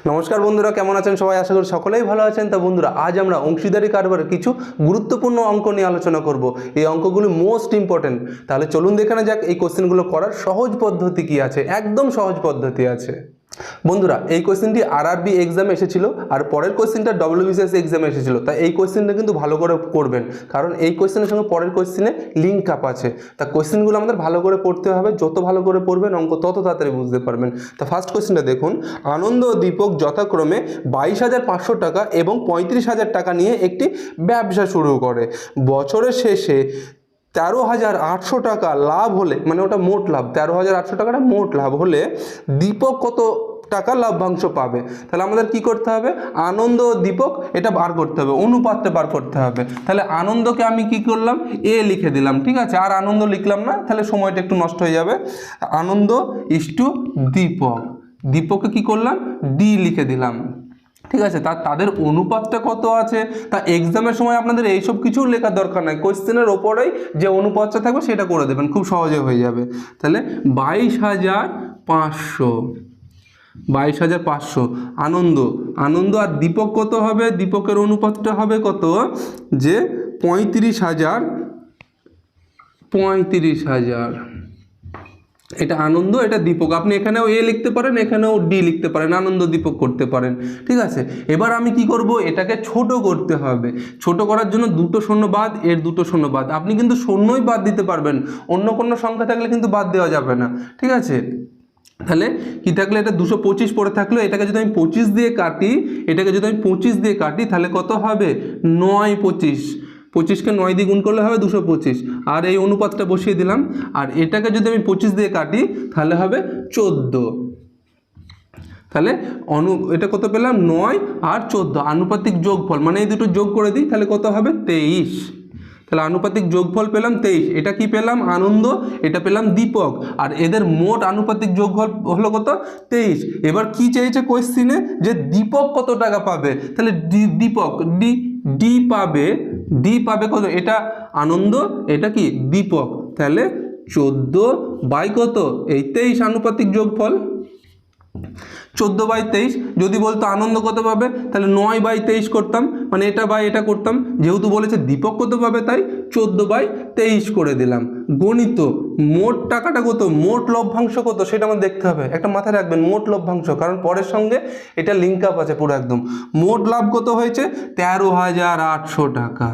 নমস্কার বন্ধুরা, কেমন আছেন সবাই? আশা করি সকলেই ভালো আছেন। তা বন্ধুরা, আজ আমরা অংশীদারি কারবারের কিছু গুরুত্বপূর্ণ অঙ্ক নিয়ে আলোচনা করব। এই অঙ্কগুলো মোস্ট ইম্পর্টেন্ট। তাহলে চলুন দেখে না যাক এই কোশ্চেনগুলো করার সহজ পদ্ধতি কি আছে। একদম সহজ পদ্ধতি আছে বন্ধুরা। এই কোশ্চেনটি আরআরবি এক্সামে এসেছিল, আর পরের কোশ্চেনটা ডব্লিউবিসিএস এক্সামে এসেছিল। তাই এই কোশ্চেনটা কিন্তু ভালো করে করবেন, কারণ এই কোশ্চেনের সঙ্গে পরের কোশ্চেনে লিঙ্ক আপ আছে। তা কোশ্চেনগুলো আমাদের ভালো করে পড়তে হবে। যত ভালো করে পড়বেন অঙ্ক তত তাড়াতাড়ি বুঝতে পারবেন। তা ফার্স্ট কোশ্চেনটা দেখুন। আনন্দ ও দীপক যথাক্রমে 22,500 টাকা এবং 35,000 টাকা নিয়ে একটি ব্যবসা শুরু করে। বছরের শেষে 13,800 টাকা লাভ হলে, মানে ওটা মোট লাভ, 13,800 টাকাটা মোট লাভ হলে দীপক কত টাকা লভ্যাংশ পাবে? তাহলে আমাদের কি করতে হবে? আনন্দ ও দীপক এটা বার করতে হবে, অনুপাতটা বার করতে হবে। তাহলে আনন্দকে আমি কি করলাম? এ লিখে দিলাম, ঠিক আছে? আর আনন্দ লিখলাম না, তাহলে সময়টা একটু নষ্ট হয়ে যাবে। আনন্দ ইস্টু দীপক, দীপককে কি করলাম? ডি লিখে দিলাম, ঠিক আছে? তাদের অনুপাতটা কত আছে? তা এক্সামের সময় আপনাদের এইসব কিছু লেখার দরকার নাই, কোশ্চেনের ওপরেই যে অনুপাতটা থাকবে সেটা করে দেবেন, খুব সহজে হয়ে যাবে। তাহলে 22,500, 22,500 আনন্দ, আনন্দ আর দীপক কত হবে? দীপকের অনুপাতটা হবে কত? যে 35,000, 35,000। এটা আনন্দ, এটা দীপক। আপনি এখানেও এ লিখতে পারেন, এখানেও ডি লিখতে পারেন, আনন্দ দীপক করতে পারেন, ঠিক আছে? এবার আমি কি করব? এটাকে ছোট করতে হবে। ছোট করার জন্য দুটো শূন্য বাদ, এর দুটো শূন্য বাদ। আপনি কিন্তু শূন্যই বাদ দিতে পারবেন, অন্য কোনো সংখ্যা থাকলে কিন্তু বাদ দেওয়া যাবে না, ঠিক আছে? তাহলে কি থাকলে? এটা 225 পড়ে থাকলো। এটাকে যদি আমি 25 দিয়ে কাটি, এটাকে যদি আমি 25 দিয়ে কাটি, তাহলে কত হবে? 9 25, 25কে 9 দিয়ে গুণ করলে হবে 225। আর এই অনুপাতটা বসিয়ে দিলাম। আর এটাকে যদি আমি 25 দিয়ে কাটি, তাহলে হবে 14। তাহলে এটা কত পেলাম? 9 আর 14 আনুপাতিক যোগফল, মানে এই দুটো যোগ করে দিই, তাহলে কত হবে? 23। তাহলে আনুপাতিক যোগফল পেলাম 23। এটা কি পেলাম? আনন্দ, এটা পেলাম দীপক। আর এদের মোট আনুপাতিক যোগফল হলো কত? 23। এবার কি চেয়েছে কোশ্চেনে? যে দীপক কত টাকা পাবে। তাহলে দীপক ডি পাবে, ডি পাবে কত? এটা আনন্দ, এটা কি দীপক। তাহলে 14 বাই কত? এই 23 আনুপাতিক যোগফল। 14/23। যদি বলতো আনন্দ কত পাবে, তাহলে 9/23 করতাম, মানে এটা বাই এটা করতাম। যেহেতু বলেছে দীপক কত পাবে, তাই 14/23 করে দিলাম। গণিত মোট টাকাটা কত? মোট লভ্যাংশ কত সেটা আমার দেখতে হবে। একটা মাথায় রাখবেন, মোট লভ্যাংশ, কারণ পরের সঙ্গে এটা লিঙ্ক আপ আছে পুরো একদম। মোট লাভ কত হয়েছে? 13,800 টাকা,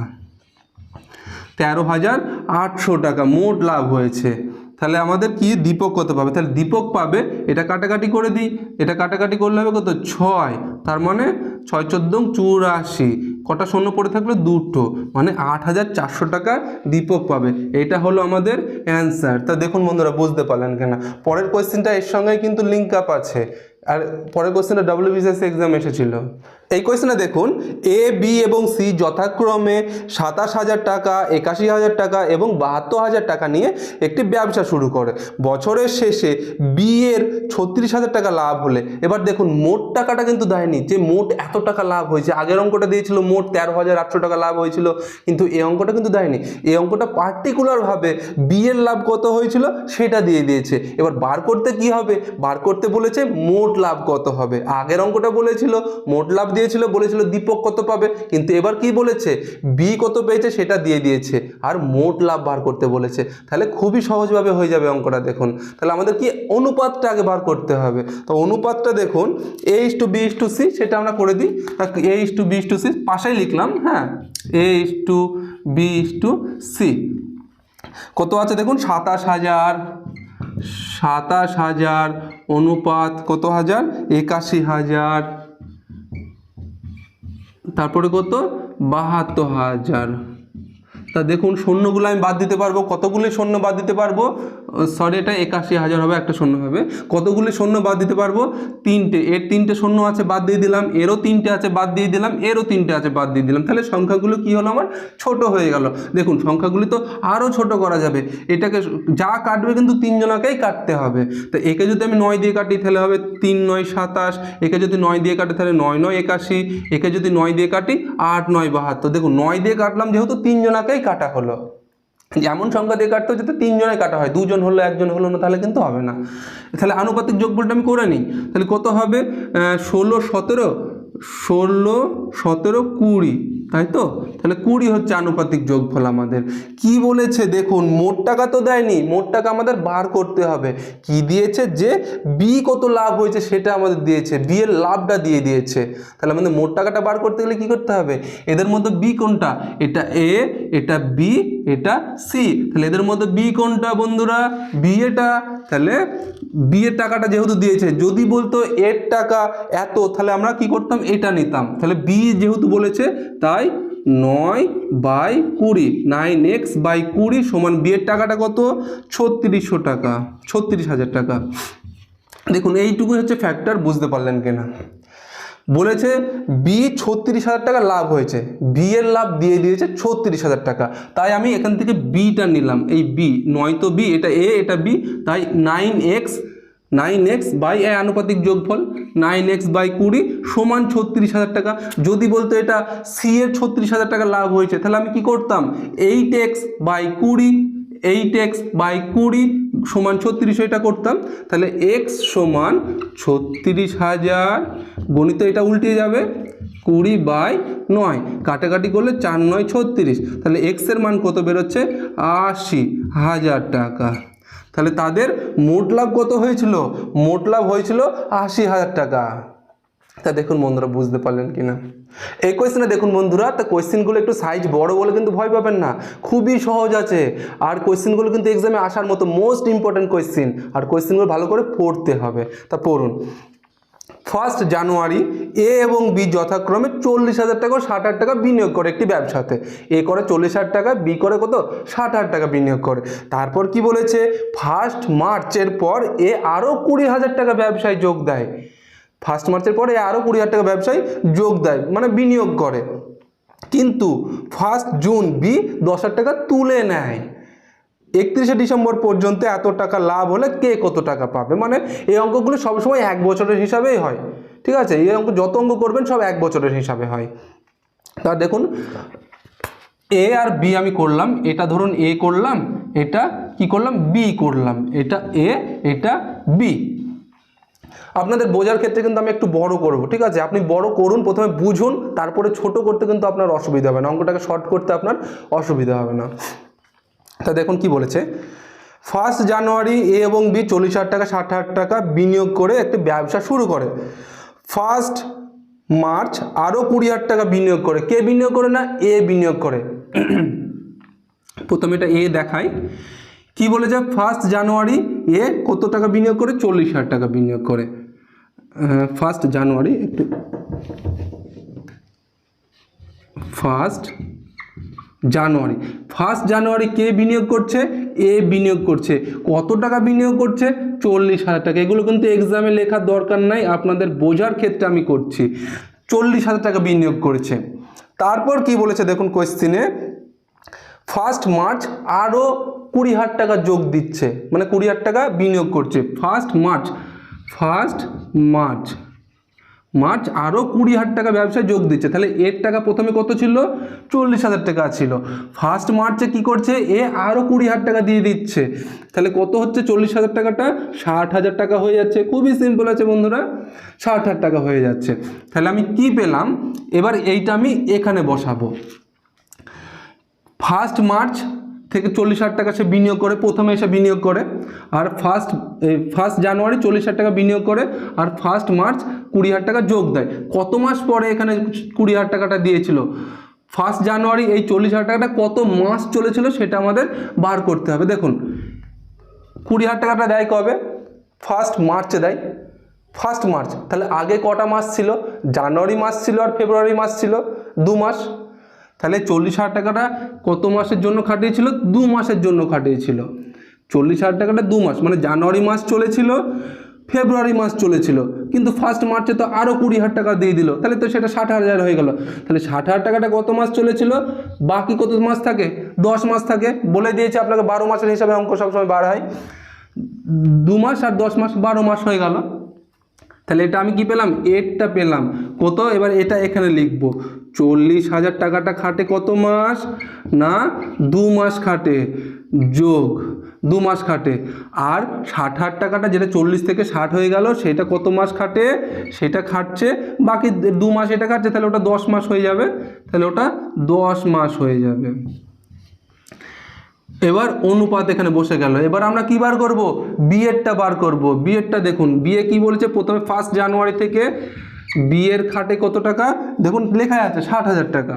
13,800 টাকা মোট লাভ হয়েছে। তাহলে আমাদের কি দীপক কত পাবে? তাহলে দীপক পাবে, এটা কাটাকাটি করে দিই, এটা কাটাকাটি করলে হবে কত? 6। তার মানে 6 14 84, কটা শূন্য পড়ে থাকলো? দুটো, মানে 8,400 টাকা দীপক পাবে। এটা হলো আমাদের অ্যান্সার। তা দেখুন বন্ধুরা, বুঝতে পারলেন কিনা? পরের কোয়েশ্চেনটা এর সঙ্গে কিন্তু লিঙ্ক আপ আছে, আর পরের কোয়েশ্চেনটা ডব্লিউবিসিএস এক্সাম এসেছিল। এই কোয়েশ্চেনে দেখুন, এ বি এবং সি যথাক্রমে 27,000 টাকা, 81,000 টাকা এবং 72,000 টাকা নিয়ে একটি ব্যবসা শুরু করে। বছরের শেষে বি এর 36,000 টাকা লাভ হলে, এবার দেখুন মোট টাকাটা কিন্তু দেয়নি যে মোট এত টাকা লাভ হয়েছে। আগের অঙ্কটা দিয়েছিল মোট 13,800 টাকা লাভ হয়েছিল, কিন্তু এই অঙ্কটা কিন্তু দেয়নি। এই অঙ্কটা পার্টিকুলারভাবে বি এর লাভ কত হয়েছিল সেটা দিয়ে দিয়েছে। এবার বার করতে কি হবে? বার করতে বলেছে মোট লাভ কত হবে। আগের অঙ্কটা বলেছিল মোট লাভ দিয়েছিল, বলেছিল দীপক কত পাবে, কিন্তু এবার কি বলেছে? বি কত পেয়েছে সেটা দিয়ে দিয়েছে, আর মোট লাভ বার করতে বলেছে। তাহলে খুবই সহজভাবে হয়ে যাবে অঙ্কটা। দেখুন, তাহলে আমাদের কি অনুপাতটা আগে বার করতে হবে। তো অনুপাতটা দেখুন, A/B/C, সেটা আমরা করে দিই। A/B/C পাশেই লিখলাম, হ্যাঁ, A/B/C কত আছে দেখুন? 27,000 অনুপাত কত হাজার? 81,000, তারপরে কত? 72,000। তা দেখুন শূন্যগুলো আমি বাদ দিতে পারবো। কতগুলি শূন্য বাদ দিতে পারবো? সরি, এটা 81,000 হবে, একটা শূন্য হবে। কতগুলি শূন্য বাদ দিতে পারবো? 3টে। এর 3টে শূন্য আছে, বাদ দিয়ে দিলাম। এরও 3টে আছে, বাদ দিয়ে দিলাম। এরও 3টে আছে, বাদ দিয়ে দিলাম। তাহলে সংখ্যাগুলো কি হলো? আমার ছোট হয়ে গেল। দেখুন সংখ্যাগুলি তো আরও ছোট করা যাবে। এটাকে যা কাটবে কিন্তু 3 জনাকেই কাটতে হবে। তো একে যদি আমি 9 দিয়ে কাটি তাহলে হবে 3 9 27। একে যদি 9 দিয়ে কাটি তাহলে 9 9 81। একে যদি 9 দিয়ে কাটি 8 9 72। দেখুন 9 দিয়ে কাটলাম যেহেতু 3 জনাকেই কাটা হলো। এমন সংখ্যা দিয়ে কাটতে হয় যাতে 3 জনে কাটা হয়, 2 জন হলো 1 জন হলো না, তাহলে কিন্তু হবে না। তাহলে আনুপাতিক যোগফলটা আমি করে নিই। তাহলে কত হবে 16 17 16 17 20, তাই তো? তাহলে 20 হচ্ছে আনুপাতিক যোগফল আমাদের। কি বলেছে দেখুন, মোট টাকা তো দেয়নি, মোট টাকা আমাদের বার করতে হবে। কি দিয়েছে, যে বি কত লাভ হয়েছে সেটা আমাদের দিয়েছে, বি এর লাভটা দিয়ে দিয়েছে। তাহলে আমাদের মোট টাকাটা বার করতে গেলে কি করতে হবে, এদের মধ্যে বি কোনটা, এটা এ, এটা বি, এটা সি। তাহলে এদের মধ্যে বি কোনটা বন্ধুরা, বি এটা। তাহলে বি এর টাকাটা যেহেতু দিয়েছে, যদি বলতো এর টাকা এত, তাহলে আমরা কি করতাম, এটা নিতাম। তাহলে বি যেহেতু বলেছে তাই 9/20, 9x/20 সমান বি এর টাকাটা কত, 3600 টাকা, 36,000 টাকা। দেখুন এইটুকু হচ্ছে ফ্যাক্টর, বুঝতে পারলেন কিনা। বলেছে বি 36,000 টাকা লাভ হয়েছে, বি এর লাভ দিয়ে দিয়েছে 36,000 টাকা, তাই আমি এখান থেকে বিটা নিলাম। এই বি নয় তো বি, এটা এ এটা বি, তাই 9x আনুপাতিক যোগফল 9x/20 সমান 36,000 টাকা। যদি বলতো এটা সি এর 36,000 টাকা লাভ হয়েছে, তাহলে আমি কি করতাম, 8x/20 সমান 3600 এটা করতাম। তাহলে x সমান 36,000 গণিত এটা উল্টে যাবে 20/9, কাটাকাটি করলে 4 9 36। তাহলে x এর মান কত বেরোচ্ছে, 80,000 টাকা। তাহলে তাদের মোট লাভ কত হয়েছিল, মোট লাভ হয়েছিল 80,000 টাকা। তা দেখুন বন্ধুরা, বুঝতে পারলেন কিনা। এই কোয়েশ্চেনে দেখুন বন্ধুরা, তা কোয়েশ্চেনগুলো একটু সাইজ বড় বলে কিন্তু ভয় পাবেন না, খুবই সহজ আছে। আর কোয়েশ্চেনগুলো কিন্তু এক্সামে আসার মতো মোস্ট ইম্পর্টেন্ট কোয়েশ্চেন, আর কোয়েশ্চেনগুলো ভালো করে পড়তে হবে। তা পড়ুন, 1 জানুয়ারি এ এবং বি যথাক্রমে 40,000 টাকা ও 60,000 টাকা বিনিয়োগ করে একটি ব্যবসাতে। এ করে 40,000 টাকা, বি করে কত, 60,000 টাকা বিনিয়োগ করে। তারপর কি বলেছে, 1 মার্চের পর এ আরও 20,000 টাকা ব্যবসায় যোগ দেয়। 1 মার্চের পরে আরও 20,000 টাকা ব্যবসায় যোগ দেয়, মানে বিনিয়োগ করে। কিন্তু 1 জুন বি 10,000 টাকা তুলে নেয়। 31শে ডিসেম্বর পর্যন্ত এত টাকা লাভ হলে কে কত টাকা পাবে, মানে এই অঙ্কগুলো সবসময় 1 বছরের হিসাবেই হয়, ঠিক আছে? এই অঙ্ক যত অঙ্ক করবেন সব 1 বছরের হিসাবে হয়। তা দেখুন, এ আর বি আমি করলাম, এটা ধরুন এ করলাম, এটা কি করলাম, বি করলাম, এটা এ এটা বি। আপনাদের বোঝার ক্ষেত্রে কিন্তু আমি একটু বড় করব, ঠিক আছে? আপনি বড় করুন, প্রথমে বুঝুন, তারপরে ছোট করতে কিন্তু আপনার অসুবিধা হবে না, অঙ্কটাকে শর্ট করতে আপনার অসুবিধা হবে না। তা দেখুন কি বলেছে, 1 জানুয়ারি এ এবং বি 40,000 টাকা 60,000 টাকা বিনিয়োগ করে একটি ব্যবসা শুরু করে। 1 মার্চ আরও 20,000 টাকা বিনিয়োগ করে। কে বিনিয়োগ করে না, এ বিনিয়োগ করে। প্রথমে এটা এ দেখায়, কি বলেছে, 1 জানুয়ারি এ কত টাকা বিনিয়োগ করে, 40,000 টাকা বিনিয়োগ করে। 1 জানুয়ারি একটু 1 জানুয়ারি কে বিনিয়োগ করছে, এ বিনিয়োগ করছে। কত টাকা বিনিয়োগ করছে, 40,000 টাকা। এগুলো কিন্তু এক্সামে লেখার দরকার নাই, আপনাদের বোঝার ক্ষেত্রে আমি করছি। 40,000 টাকা বিনিয়োগ করেছে। তারপর কি বলেছে দেখুন কোয়েশ্চেনে, 1 মার্চ আরও 20,000 টাকা যোগ দিচ্ছে, মানে 20,000 টাকা বিনিয়োগ করছে। 1 মার্চ আরও 20,000 টাকা ব্যবসায় যোগ দিচ্ছে। তাহলে এর টাকা প্রথমে কত ছিল, 40,000 টাকা ছিল। 1 মার্চে কি করছে, এ আরও 20,000 টাকা দিয়ে দিচ্ছে। তাহলে কত হচ্ছে, 40,000 টাকাটা 60,000 টাকা হয়ে যাচ্ছে। খুবই সিম্পল আছে বন্ধুরা, 60,000 টাকা হয়ে যাচ্ছে। তাহলে আমি কি পেলাম, এবার এইটা আমি এখানে বসাবো। 1 মার্চ থেকে 40,000 টাকা সে বিনিয়োগ করে, প্রথমে এসে বিনিয়োগ করে। আর 1 জানুয়ারি 40,000 টাকা বিনিয়োগ করে, আর 1 মার্চ 20,000 টাকা যোগ দেয়। কত মাস পরে এখানে 20,000 টাকাটা দিয়েছিল, 1 জানুয়ারি এই 40,000 টাকাটা কত মাস চলেছিল সেটা আমাদের বার করতে হবে। দেখুন 20,000 টাকাটা দেয় কবে, 1 মার্চে দেয়। 1 মার্চ, তাহলে আগে কটা মাস ছিল, জানুয়ারি মাস ছিল আর ফেব্রুয়ারি মাস ছিল, 2 মাস। তাহলে 40,000 টাকাটা কত মাসের জন্য খাটিয়েছিল, 2 মাসের জন্য খাটিয়েছিল। 40,000 টাকাটা 2 মাস, মানে জানুয়ারি মাস চলেছিল, ফেব্রুয়ারি মাস চলেছিল, কিন্তু 1 মার্চে তো আরও 20,000 টাকা দিয়ে দিল, তাহলে তো সেটা 60,000 হয়ে গেল। তাহলে 60,000 টাকাটা কত মাস চলেছিল, বাকি কত মাস থাকে, 10 মাস থাকে। বলে দিয়েছে আপনাকে 12 মাসের হিসাবে অঙ্ক সবসময় বার হয়। 2 মাস আর 10 মাস, 12 মাস হয়ে গেল। তাহলে এটা আমি কি পেলাম, এরটা পেলাম। কত, এবার এটা এখানে লিখব 40,000 টাকাটা খাটে কত মাস না 2 মাস খাটে, যোগ 2 মাস খাটে। আর 60,000 টাকাটা যেটা 40 থেকে 60 হয়ে গেল সেটা কত মাস খাটে, সেটা খাটছে বাকি 2 মাস এটা খাটছে, তাহলে ওটা 10 মাস হয়ে যাবে, তাহলে ওটা 10 মাস হয়ে যাবে। এবার অনুপাত এখানে বসে গেল। এবার আমরা কি বার করব, বিয়েরটা বার করব। বিয়েরটা দেখুন, বিয়ে কি বলেছে, প্রথমে 1 জানুয়ারি থেকে বিয়ের খাটে কত টাকা, দেখুন লেখা আছে 60,000 টাকা,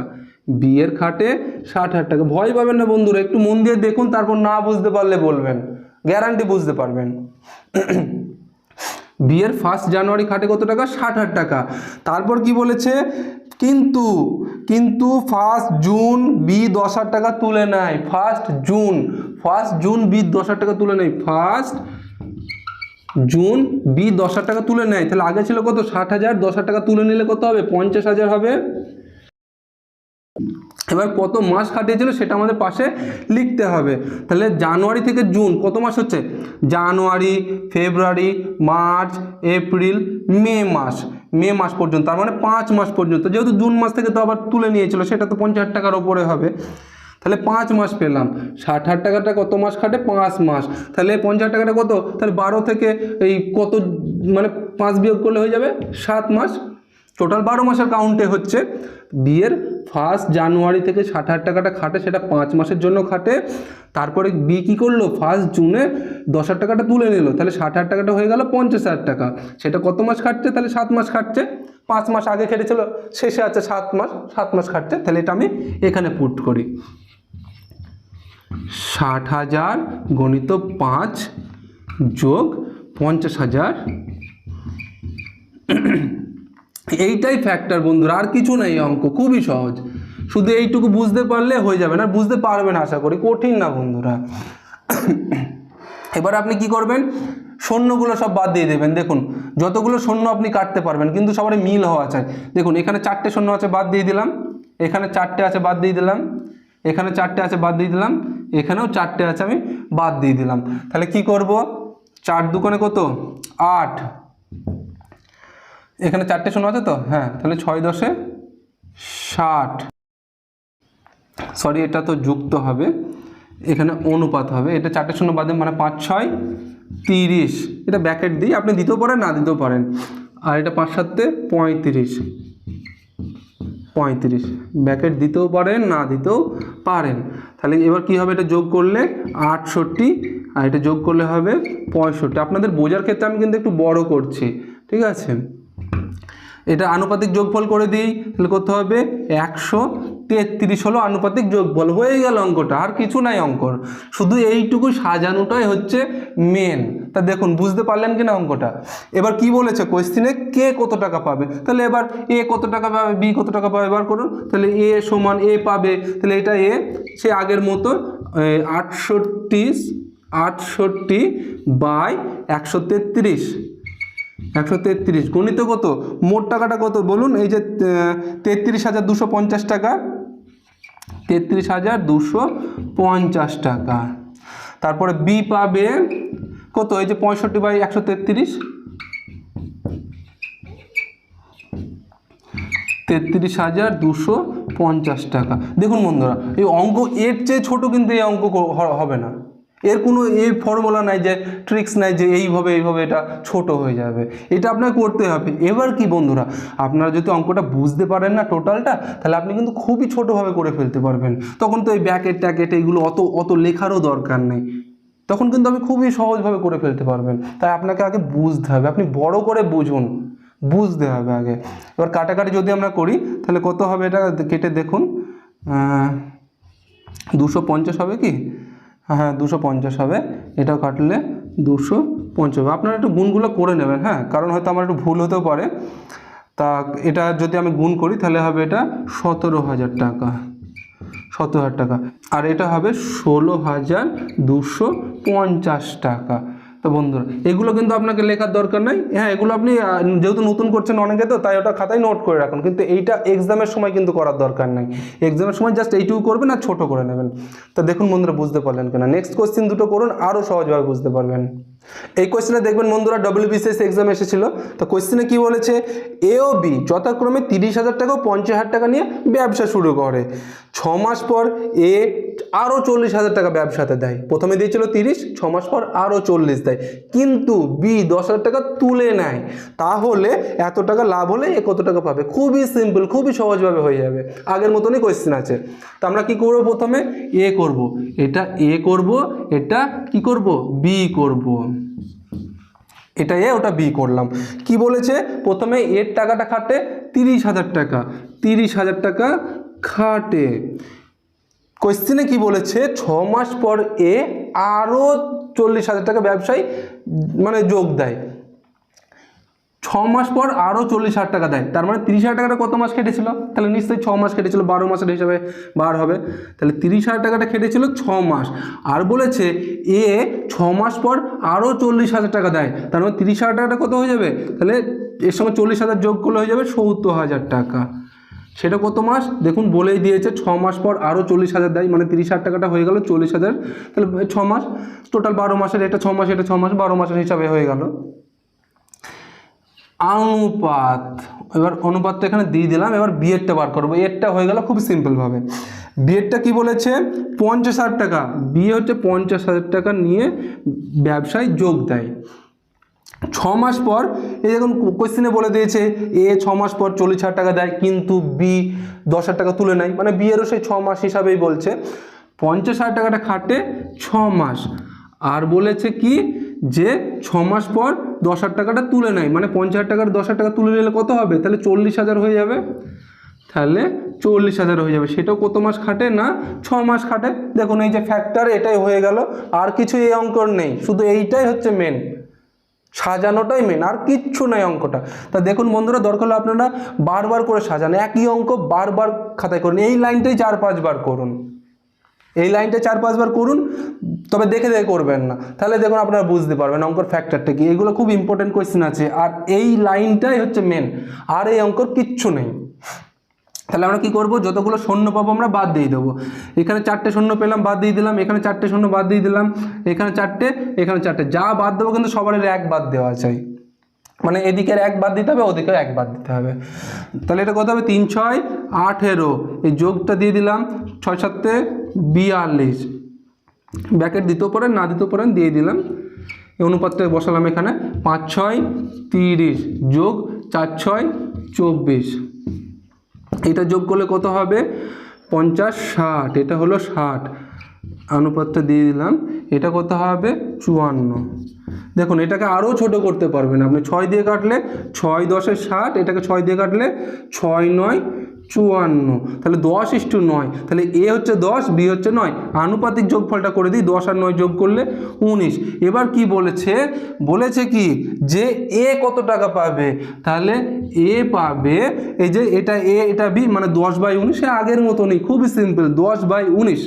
বিয়ের খাটে 60,000 টাকা। ভয় পাবেন না বন্ধুরা, একটু মন দিয়ে দেখুন, তারপর না বুঝতে পারলে বলবেন, গ্যারান্টি বুঝতে পারবেন। বিয়ের 1 জানুয়ারি খাটে কত টাকা, 60,000 টাকা। তারপর কি বলেছে, কিন্তু 1 জুন বি 10,000 টাকা তুলে নেয়। 1 জুন বি 10,000 টাকা তুলে নেয়, 1 জুন বি 10,000 টাকা তুলে নেয়। তাহলে আগে ছিল কত 60,000, 10,000 টাকা তুলে নিলে কত হবে 50,000 হবে। এবার কত মাস খাটিয়েছিল সেটা আমাদের পাশে লিখতে হবে। তাহলে জানুয়ারি থেকে জুন কত মাস হচ্ছে, জানুয়ারি, ফেব্রুয়ারি, মার্চ, এপ্রিল, মে মাস পর্যন্ত, তার মানে 5 মাস পর্যন্ত। যেহেতু জুন মাস থেকে তো আবার তুলে নিয়েছিল, সেটা তো 50,000 টাকার ওপরে হবে, তাহলে 5 মাস পেলাম। 60,000 টাকাটা কত মাস খাটে, 5 মাস। তাহলে 50,000 টাকাটা কত, তাহলে 12 থেকে এই কত মানে 5 বিয়োগ করলে হয়ে যাবে 7 মাস। টোটাল 12 মাসের কাউন্টে হচ্ছে। বিয়ের 1 জানুয়ারি থেকে 60,000 টাকাটা খাটে, সেটা 5 মাসের জন্য খাটে। তারপরে বি কী করলো, 1 জুনে 10,000 টাকাটা তুলে নিল, তাহলে 60,000 টাকাটা হয়ে গেল 50,000 টাকা। সেটা কত মাস খাটছে, তাহলে 7 মাস খাটছে। 5 মাস আগে খেটেছিল, শেষে আছে 7 মাস খাটছে। তাহলে এটা আমি এখানে পুট করি, 60,000 গণিত 5 যোগ 50,000। এইটাই ফ্যাক্টর বন্ধুরা, আর কিছু নেই। অঙ্ক খুবই সহজ, শুধু এইটুকু বুঝতে পারলে হয়ে যাবে। না বুঝতে পারবেন আশা করি, কঠিন না বন্ধুরা। এবার আপনি কি করবেন, শূন্যগুলো সব বাদ দিয়ে দেবেন। দেখুন যতগুলো শূন্য আপনি কাটতে পারবেন, কিন্তু সবার মিল হওয়া চাই। দেখুন এখানে 4টে শূন্য আছে, বাদ দিয়ে দিলাম। এখানে 4টে আছে, বাদ দিয়ে দিলাম। এখানে 4টে আছে, বাদ দিয়ে দিলাম। এখানেও 4টে আছে, আমি বাদ দিয়ে দিলাম। তাহলে কি করব, 4 দুগুণে কত 8, এখানে 4টে শূন্য আছে তো, হ্যাঁ, তাহলে 6 10 60, সরি এটা তো যুক্ত হবে, এখানে অনুপাত হবে। এটা 4টে শূন্য বাদে মানে 5 6 30, এটা ব্র্যাকেট দিই, আপনি দিতেও পারেন না দিতেও পারেন। আর এটা 5 7 35, ব্র্যাকেট দিতেও পারেন না দিতেও পারেন। তাহলে এবার কি হবে, এটা যোগ করলে 68 আর এটা যোগ করলে হবে 65। আপনাদের বোঝার ক্ষেত্রে আমি কিন্তু একটু বড় করছি, ঠিক আছে। এটা আনুপাতিক যোগফল করে দিই, তাহলে করতে হবে 133 হলো আনুপাতিক যোগফল। হয়ে গেল অঙ্কটা, আর কিছু নাই অঙ্কর, শুধু এইটুকু সাজানোটাই হচ্ছে মেন। তা দেখুন বুঝতে পারলেন কিনা অঙ্কটা। এবার কি বলেছে কোয়েশ্চেনে, কে কত টাকা পাবে, তাহলে এবার এ কত টাকা পাবে, বি কত টাকা পাবে এবার করুন। তাহলে এ সমান এ পাবে, তাহলে এটা এ, সে আগের মতো 68 বাই 133, 133 গণিত কত, মোট টাকাটা কত বলুন, এই যে 33,250 টাকা, 33,250 টাকা। তারপরে বি পাবে কত, এই যে 65 বাই 133, 33,250 টাকা। দেখুন বন্ধুরা, এই অঙ্ক এর চেয়ে ছোট কিন্তু এই অঙ্ক হবে না। এর কোনো এই ফর্মুলা নাই, যে ট্রিক্স নাই যে এইভাবে এটা ছোট হয়ে যাবে। এটা আপনাকে করতে হবে। এবার কি বন্ধুরা, আপনারা যদি অঙ্কটা বুঝতে পারেন না টোটালটা, তাহলে আপনি কিন্তু খুবই ছোটোভাবে করে ফেলতে পারবেন। তখন তো এই ব্যাকেট ট্যাকেট এইগুলো অত লেখারও দরকার নেই, তখন কিন্তু আপনি খুবই সহজভাবে করে ফেলতে পারবেন। তাই আপনাকে আগে বুঝতে হবে, আপনি বড় করে বুঝুন, বুঝতে হবে আগে। এবার কাটাকাটি যদি আমরা করি তাহলে কত হবে, এটা কেটে দেখুন, 250 হবে কি, হ্যাঁ 250 হবে। এটাও কাটলে 250 হবে। আপনারা একটু গুণগুলো করে নেবেন, হ্যাঁ, কারণ হয়তো আমার একটু ভুল হতেও পারে। তা এটা যদি আমি গুণ করি তাহলে হবে এটা 17,000 টাকা, 17,000 টাকা। আর এটা হবে 16,250 টাকা। তো বন্ধুরা এগুলো কিন্তু আপনাকে লেখার দরকার নাই, হ্যাঁ এগুলো আপনি যেহেতু নতুন করছেন অনেকে তো তাই ওটা খাতায় নোট করে রাখুন, কিন্তু এইটা এক্সামের সময় কিন্তু করার দরকার নাই। এক্সামের সময় জাস্ট এইটুকু করবেন আর ছোট করে নেবেন। তো দেখুন বন্ধুরা বুঝতে পারলেন কিনা, নেক্সট কোশ্চেন দুটো করুন, আরও সহজভাবে বুঝতে পারবেন। এই কোশ্চেনে দেখবেন বন্ধুরা WBCS এক্সাম এসেছিল। তো কোশ্চেনে কি বলেছে, এ ও বি যথাক্রমে 30,000 টাকা ও 50,000 টাকা নিয়ে ব্যবসা শুরু করে। 6 মাস পর এ আরও 40,000 টাকা ব্যবসাতে দেয়। প্রথমে দিয়েছিল 30, 6 মাস পর আরও 40 দেয়, কিন্তু বি 10,000 টাকা তুলে নেয়। তাহলে এত টাকা লাভ হলে এ কত টাকা পাবে? খুবই সিম্পল, খুবই সহজভাবে হয়ে যাবে, আগের মতনই কোশ্চেন আছে। তো আমরা কি করব, প্রথমে এ করব, এটা এ করব, এটা কি করব, বি করব। এটা এ ওটা বি করলাম। কি বলেছে, প্রথমে এর টাকাটা খাটে 30,000 টাকা, 30,000 টাকা খাটে। কোশ্চেনে কি বলেছে, 6 মাস পর এ আরও 40,000 টাকা ব্যবসায় মানে যোগ দেয়। 6 মাস পর আরও 40,000 টাকা দেয়, তার মানে 30,000 টাকাটা কত মাস খেটেছিল? তাহলে নিশ্চয়ই 6 মাস খেটেছিল, 12 মাসের হিসাবে বার হবে। তাহলে 30,000 টাকাটা খেটেছিল 6 মাস, আর বলেছে এ 6 মাস পর আরও 40,000 টাকা দেয়, তার মানে 30,000 টাকাটা কত হয়ে যাবে? তাহলে এর সঙ্গে 40,000 যোগ করলে হয়ে যাবে 70,000 টাকা। সেটা কত মাস দেখুন বলেই দিয়েছে, 6 মাস পর আরও 40,000 দেয়, মানে 30,000 টাকাটা হয়ে গেল 40,000। তাহলে 6 মাস টোটাল 12 মাসের, এটা 6 মাস, এটা 6 মাস, 12 মাসের হিসাবে হয়ে গেল। অনুপাত, এবার অনুপাতটা এখানে দিয়ে দিলাম। এবার বিয়েরটা বার করবো, এরটা হয়ে গেল খুব সিম্পলভাবে। বিয়েরটা কি বলেছে, 50,000 টাকা, বিয়ে হচ্ছে 50,000 টাকা নিয়ে ব্যবসায় যোগ দেয়। 6 মাস পর, এই দেখুন কোশ্চেনে বলে দিয়েছে এ 6 মাস পর 40,000 টাকা দেয়, কিন্তু বি 10,000 টাকা তুলে নেয়, মানে বিয়েরও সেই 6 মাস হিসাবেই বলছে। 50,000 টাকাটা খাটে 6 মাস, আর বলেছে কি যে 6 মাস পর 10,000 টাকাটা তুলে নেয়, মানে 50,000 টাকার 10,000 টাকা তুলে নিলে কত হবে? তাহলে 40,000 হয়ে যাবে। তাহলে 40,000 হয়ে যাবে। সেটাও কত মাস খাটে না, 6 মাস খাটে। দেখুন এই যে ফ্যাক্টর, এটাই হয়ে গেল, আর কিছু এই অঙ্কর নেই, শুধু এইটাই হচ্ছে মেন, সাজানোটাই মেন, আর কিচ্ছু নাই অঙ্কটা। তা দেখুন বন্ধুরা, দরকার হলে আপনারা বারবার করে সাজান, একই অঙ্ক বারবার খাতায় করুন, এই লাইনটাই 4-5 বার করুন, এই লাইনটা 4-5 বার করুন, তবে দেখে দেখে করবেন না, তাহলে দেখুন আপনারা বুঝতে পারবেন অঙ্কর ফ্যাক্টরটা কি। এগুলো খুব ইম্পর্টেন্ট কোয়েশ্চেন আছে, আর এই লাইনটাই হচ্ছে মেন, আর এই অঙ্কর কিচ্ছু নেই। তাহলে আমরা কি করব, যতগুলো শূন্য পাবো আমরা বাদ দিয়ে দেবো। এখানে 4টে শূন্য পেলাম, বাদ দিয়ে দিলাম। এখানে 4টে শূন্য বাদ দিয়ে দিলাম। এখানে 4টে, এখানে 4টে, যা বাদ দেবো কিন্তু সবার 1 বাদ দেওয়া চাই, মানে এদিকের 1 বাদ দিতে হবে, ওদিকেও 1 বাদ দিতে হবে। তাহলে এটা কত হবে, 3 6 18, এই যোগটা দিয়ে দিলাম, 6 7 42, ব্র্যাকেট দিতেও পারেন না দিতেও পারেন, দিয়ে দিলাম। এই অনুপাতটা বসালাম এখানে, 5 6 30 যোগ 4 6 24, এটা যোগ করলে কত হবে, 50 60, এটা হলো 60, অনুপাতটা দিয়ে দিলাম। এটা কত হবে, 54। দেখুন এটাকে আরও ছোট করতে পারবেন আপনি, 6 দিয়ে কাটলে 6 10 60, এটাকে 6 দিয়ে কাটলে 6 9 54, তাহলে 10:9, তাহলে এ হচ্ছে 10, বি হচ্ছে 9, আনুপাতিক যোগফলটা করে দিই, 10 আর 9 যোগ করলে 19। এবার কি বলেছে, বলেছে কি যে এ কত টাকা পাবে, তাহলে এ পাবে, এই যে এটা এ এটা বি, মানে 10/19, আগের মতনই খুবই সিম্পল, 10/19,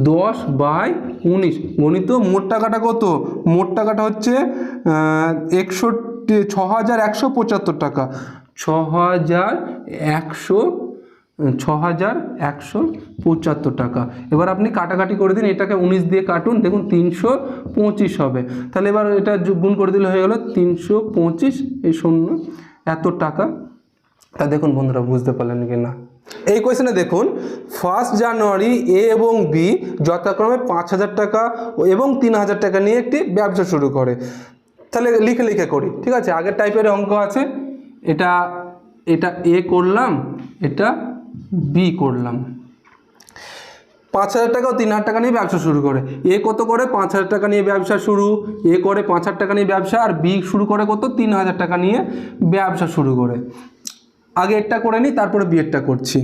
10/19 গণিত। মোট টাকাটা কত, মোট টাকাটা হচ্ছে 6,175 টাকা, 6,175 টাকা। এবার আপনি কাটাকাটি করে দিন, এটাকে 19 দিয়ে কাটুন, দেখুন 325 হবে। তাহলে এবার এটা গুণ করে দিলে হয়ে গেল 325, এই শূন্য এত টাকা। তা দেখুন বন্ধুরা বুঝতে পারলেন কি না। এই কোয়েশ্চেনে দেখুন, 1 জানুয়ারি এ এবং বি যথাক্রমে 5,000 টাকা এবং 3,000 টাকা নিয়ে একটি ব্যবসা শুরু করে। তাহলে লিখে লিখে করি, ঠিক আছে, আগের টাইপের অঙ্ক আছে, এটা এটা এ করলাম, এটা বি করলাম। 5,000 টাকা ও 3,000 টাকা নিয়ে ব্যবসা শুরু করে। এ কত করে, 5,000 টাকা নিয়ে ব্যবসা শুরু, এ করে 5,000 টাকা নিয়ে ব্যবসা, আর বি শুরু করে কত, 3,000 টাকা নিয়ে ব্যবসা শুরু করে। আগে এটা করে নিই, তারপরে বিয়েরটা করছি।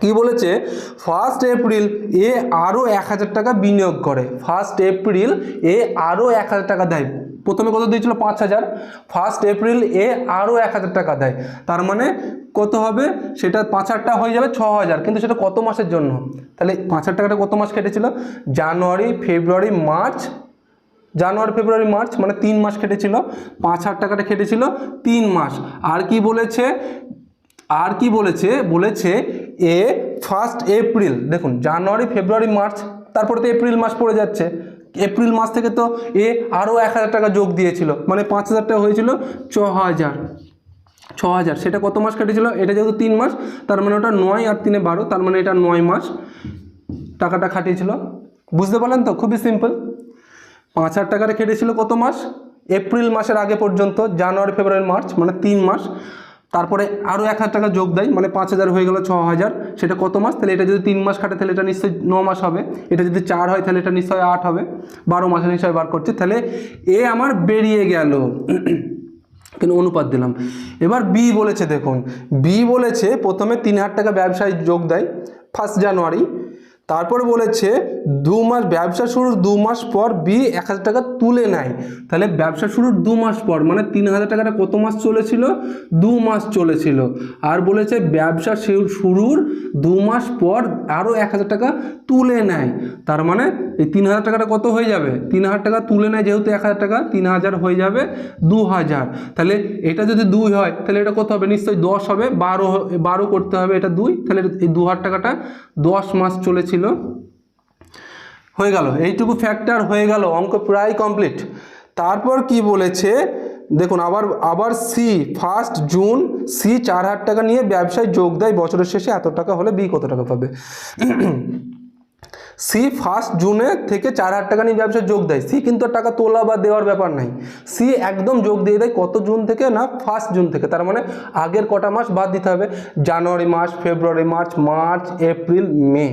কি বলেছে, 1 এপ্রিল এ আরও 1,000 টাকা বিনিয়োগ করে। 1 এপ্রিল এ আরও 1,000 টাকা দেয়। প্রথমে কত দিয়েছিল, 5,000, 1 এপ্রিল এ আরও 1,000 টাকা দেয়, তার মানে কত হবে, সেটা 5,000টা হয়ে যাবে 6,000, কিন্তু সেটা কত মাসের জন্য, তাহলে 5,000 টাকাটা কত মাস কেটেছিল, জানুয়ারি ফেব্রুয়ারি মার্চ জানুয়ারি ফেব্রুয়ারি মার্চ মানে 3 মাস খেটেছিল, 5,000 টাকাটা খেটেছিল 3 মাস। আর কি বলেছে, বলেছে এ 1 এপ্রিল, দেখুন জানুয়ারি ফেব্রুয়ারি মার্চ, তারপরে তো এপ্রিল মাস পড়ে যাচ্ছে, এপ্রিল মাস থেকে তো এ আরও 1,000 টাকা যোগ দিয়েছিল, মানে 5,000 টাকা হয়েছিল 6,000, সেটা কত মাস কেটেছিল, এটা যেহেতু 3 মাস, তার মানে ওটা 9 আর 3 12, তার মানে এটা 9 মাস টাকাটা খাটিয়েছিল। বুঝতে পারলেন তো, খুবই সিম্পল। 5,000 টাকাটা কেটেছিল কত মাস, এপ্রিল মাসের আগে পর্যন্ত, জানুয়ারি ফেব্রুয়ারি মার্চ মানে 3 মাস, তারপরে আরও 1,000 টাকা যোগ দেয়, মানে 5,000 হয়ে গেল 6,000, সেটা কত মাস, তাহলে এটা যদি 3 মাস খাটে তাহলে এটা নিশ্চয়ই 9 মাস হবে, এটা যদি 4 হয় তাহলে এটা নিশ্চয়ই 8 হবে, 12 মাসে নিশ্চয়ই বার করছে, তাহলে এ আমার বেরিয়ে গেল, কিন্তু অনুপাত দিলাম। এবার বি বলেছে, দেখুন বি বলেছে প্রথমে 3,000 টাকা ব্যবসায় যোগ দেয় 1 জানুয়ারি, তারপরে বলেছে 2 মাস, ব্যবসা শুরুর 2 মাস পর বি 1,000 টাকা তুলে নেয়, তাহলে ব্যবসা শুরুর 2 মাস পর মানে 3,000 টাকাটা কত মাস চলেছিল, 2 মাস চলেছিল। আর বলেছে ব্যবসা শুরুর 2 মাস পর আরও 1,000 টাকা তুলে নেয়, তার মানে এই 3,000 টাকাটা কত হয়ে যাবে, 3,000 টাকা তুলে নেয় যেহেতু 1,000 টাকা, 3,000 হয়ে যাবে 2,000, তাহলে এটা যদি 2 হয় তাহলে এটা কত হবে, নিশ্চয়ই 10 হবে, 12 করতে হবে, এটা 2, তাহলে এই 2,000 টাকাটা 10 মাস চলেছিল। হয়ে গেল, এইটুকু ফ্যাক্টর হয়ে গেল, অঙ্ক প্রায় কমপ্লিট। তারপর কি বলেছে দেখুন, আবার সি 1 জুন সি 4,000 টাকা নিয়ে ব্যবসায় যোগ দেয়, বছরের শেষে এত টাকা হলে বি কত টাকা পাবে। সি 1 জুনে থেকে 4,000 টাকা নিয়ে ব্যবসায় যোগ দেয়, সি কিন্তু টাকা তোলা বা দেওয়ার ব্যাপার নাই, সি একদম যোগ দিয়ে দেয় কত জুন থেকে, না 1 জুন থেকে, তার মানে আগের কটা মাস বাদ দিতে হবে, জানুয়ারি মাস, ফেব্রুয়ারি মার্চ, এপ্রিল, মে,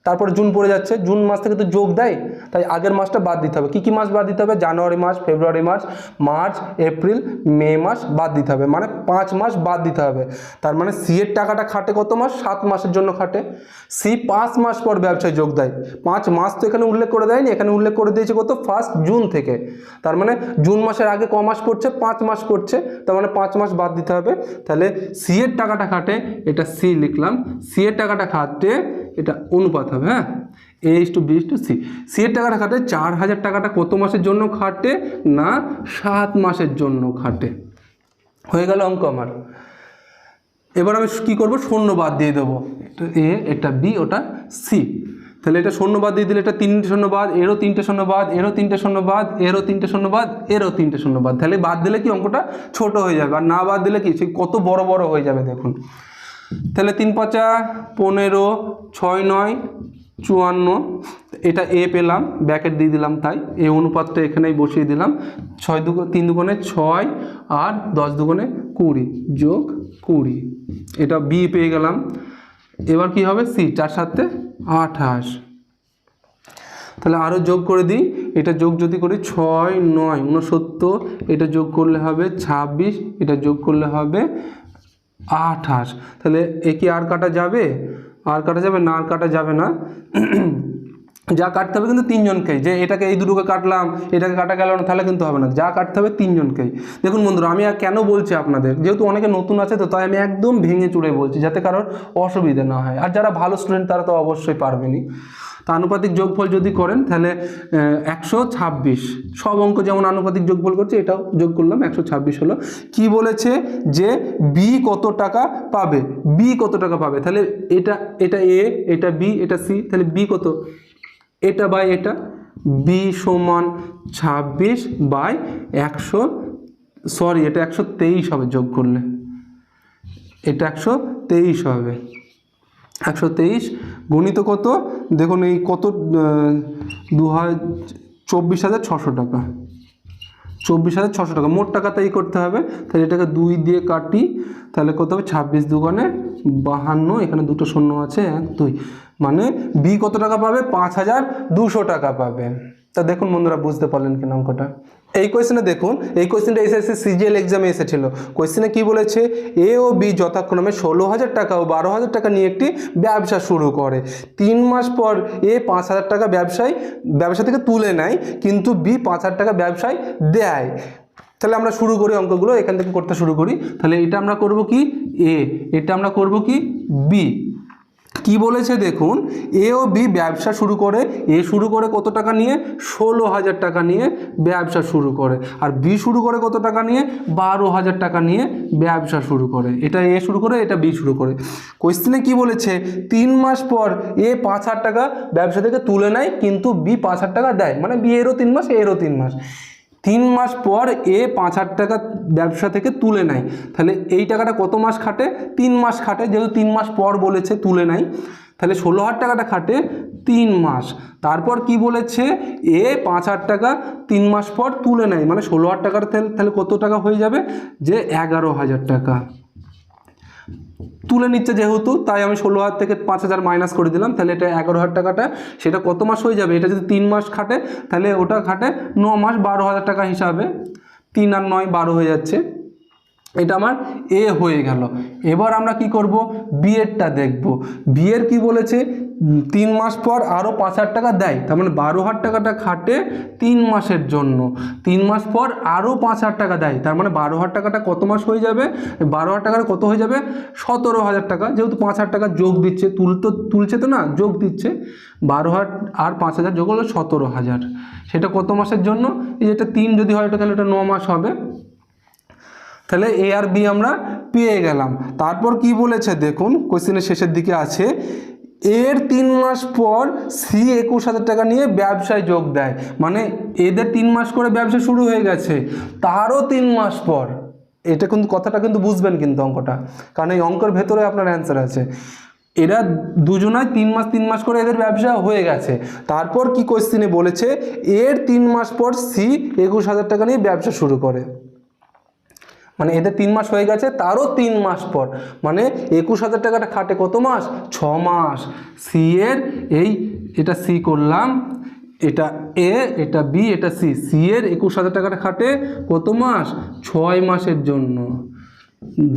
তারপর জুন পড়ে যাচ্ছে, জুন মাস থেকে তো যোগ দেয়, তাই আগের মাসটা বাদ দিতে হবে। কী মাস বাদ দিতে হবে, জানুয়ারি মাস, ফেব্রুয়ারি মার্চ, এপ্রিল, মে মাস বাদ দিতে হবে, মানে 5 মাস বাদ দিতে হবে। তার মানে সি এর টাকাটা খাটে কত মাস, 7 মাসের জন্য খাটে, সি 5 মাস পর ব্যবসায় যোগ দেয়, 5 মাস তো এখানে উল্লেখ করে দেয়নি, এখানে উল্লেখ করে দিয়েছে কত, 1 জুন থেকে, তার মানে জুন মাসের আগে ক মাস পড়ছে, 5 মাস পড়ছে, তার মানে 5 মাস বাদ দিতে হবে, তাহলে সি এর টাকাটা খাটে, এটা সি লিখলাম, সি এর টাকাটা খাটে, এটা অনুপাত হবে, হ্যাঁ, A/B/C, সি এর টাকাটা খাটে 4,000 টাকাটা কত মাসের জন্য খাটে, না 7 মাসের জন্য খাটে। হয়ে গেল অঙ্ক আমার। এবার আমি কি করব, শূন্য বাদ দিয়ে দেবো, এটা এ, এটা বি, ওটা সি, তাহলে এটা শূন্য বাদ দিয়ে দিলে এটা 3টে শূন্য বাদ, এরও 3টে শূন্য বাদ, এরও 3টে শূন্য বাদ, এরও 3টে শূন্য বাদ, এরও 3টে শূন্য বাদ, তাহলে বাদ দিলে কি অঙ্কটা ছোট হয়ে যাবে, আর না বাদ দিলে কি সে কত বড় বড় হয়ে যাবে দেখুন। তাহলে 3 5 15, 6 9 54, এটা এ পেলাম, ব্যাকেট দিয়ে দিলাম, তাই এই অনুপাতটা এখানেই বসিয়ে দিলাম, 3 দুগুণে 6 আর 10 দুগুণে 20 যোগ 20, এটা বি পেয়ে গেলাম। এবার কি হবে, সি 4 7 28, তাহলে আরও যোগ করে দিই, এটা যোগ যদি করি 6 9 69, এটা যোগ করলে হবে 26, এটা যোগ করলে হবে 28, তাহলে এ কি আর কাটা যাবে, আর কাটা যাবে না, আর কাটা যাবে না, যা কাটতে হবে কিন্তু 3 জনকেই, যে এটাকে এই দুটোকে কাটলাম, এটাকে কাটা গেল না, তাহলে কিন্তু হবে না, যা কাটতে হবে 3 জনকেই। দেখুন বন্ধুরা, আমি আর কেন বলছি আপনাদের, যেহেতু অনেকে নতুন আছে তো, তাই আমি একদম ভেঙে চুড়ে বলছি, যাতে কারোর অসুবিধা না হয়, আর যারা ভালো স্টুডেন্ট তারা তো অবশ্যই পারবেনই। তা আনুপাতিক যোগফল যদি করেন তাহলে 126, সব অঙ্ক যেমন আনুপাতিক যোগফল করছে, এটাও যোগ করলাম, 126 হলো। কি বলেছে যে বি কত টাকা পাবে, বি কত টাকা পাবে, তাহলে এটা এ, এটা বি, এটা সি, তাহলে বি কত, এটা বাই এটা, বি সমান 26/100, সরি এটা 123 হবে, যোগ করলে এটা 123 হবে, 123 গণিত কত দেখুন, এই কত 24,600 টাকা, 24,600 টাকা মোট টাকা, তাই করতে হবে, তাহলে এটাকে 2 দিয়ে কাটি, তাহলে কত হবে, 26 দুগুণে 52, এখানে দুটো শূন্য আছে, 1 2, মানে বি কত টাকা পাবে, 5,200 টাকা পাবে। তা দেখুন বন্ধুরা, বুঝতে পারলেন কিনা অঙ্কটা। এই কোয়েশ্চেনে দেখুন, এই কোয়েশ্চেনটা এসএসসি সিজিএল এক্সামে এসেছিল। কোয়েশ্চেনে কি বলেছে, এ ও বি যথাক্রমে 16,000 টাকা ও 12,000 টাকা নিয়ে একটি ব্যবসা শুরু করে, 3 মাস পর এ 5,000 টাকা ব্যবসা থেকে তুলে নেয়, কিন্তু বি 5,000 টাকা ব্যবসায় দেয়। তাহলে আমরা শুরু করি অঙ্কগুলো, এখান থেকে করতে শুরু করি। তাহলে এটা আমরা করব কি এ, এটা আমরা করব কি বি, কি বলেছে দেখুন, এ ও বি ব্যবসা শুরু করে, এ শুরু করে কত টাকা নিয়ে 16,000 টাকা নিয়ে ব্যবসা শুরু করে, আর বি শুরু করে কত টাকা নিয়ে 12,000 টাকা নিয়ে ব্যবসা শুরু করে। এটা এ শুরু করে, এটা বি শুরু করে। কোয়েশ্চেনে কি বলেছে 3 মাস পর এ 5,000 টাকা ব্যবসা থেকে তুলে নেয়, কিন্তু বি 5,000 টাকা দেয়, মানে বি এরও 3 মাস এরও 3 মাস। 3 মাস পর এ 5,000 টাকা ব্যবসা থেকে তুলে নেয়, তাহলে এই টাকাটা কত মাস খাটে? 3 মাস খাটে, যেহেতু 3 মাস পর বলেছে তুলে নেয়, তাহলে 16,000 টাকাটা খাটে 3 মাস। তারপর কি বলেছে এ 5,000 টাকা 3 মাস পর তুলে নেয়, মানে 16,000 টাকার তাহলে কত টাকা হয়ে যাবে? যে 11,000 টাকা তুলে নিচ্ছে যেহেতু, তাই আমি 16,000 থেকে 5,000 মাইনাস করে দিলাম, তাহলে এটা 11,000 টাকাটা সেটা কত মাস হয়ে যাবে? এটা যদি 3 মাস খাটে তাহলে ওটা খাটে 9 মাস 12,000 টাকা হিসাবে, 3 আর 9 12 হয়ে যাচ্ছে। এটা আমার এ হয়ে গেল। এবার আমরা কি করব? বি এরটা দেখব। বি এর কি বলেছে 3 মাস পর আরও 5,000 টাকা দেয়, তার মানে 12,000 টাকাটা খাটে 3 মাসের জন্য। 3 মাস পর আরও 5,000 টাকা দেয়, তার মানে 12,000 টাকাটা কত মাস হয়ে যাবে? 12,000 টাকার কত হয়ে যাবে? 17,000 টাকা, যেহেতু 5,000 টাকা যোগ দিচ্ছে, তুলছে তো না, যোগ দিচ্ছে। 12,000 আর 5,000 যোগ হলো 17,000। সেটা কত মাসের জন্য? এই যেটা 3 যদি হয় তাহলে এটা 9 মাস হবে। তাহলে এ আর বি আমরা পেয়ে গেলাম। তারপর কি বলেছে দেখুন, কোশ্চেনের শেষের দিকে আছে এর 3 মাস পর সি 21,000 টাকা নিয়ে ব্যবসায় যোগ দেয়, মানে এদের 3 মাস করে ব্যবসা শুরু হয়ে গেছে, তারও 3 মাস পর। এটা কিন্তু কথাটা কিন্তু বুঝবেন কিন্তু অঙ্কটা, কারণ এই অঙ্কের ভেতরে আপনার অ্যান্সার আছে। এরা দুজনায় 3 মাস করে এদের ব্যবসা হয়ে গেছে। তারপর কি কোশ্চেনে বলেছে এর 3 মাস পর সি 21,000 টাকা নিয়ে ব্যবসা শুরু করে, মানে এদের 3 মাস হয়ে গেছে, তারও 3 মাস পর, মানে 21,000 টাকাটা খাটে কত মাস? 6 মাস। সি এর এটা সি করলাম, এটা এ, এটা বি, এটা সি। সি এর 21,000 টাকাটা খাটে কত মাস? 6 মাসের জন্য।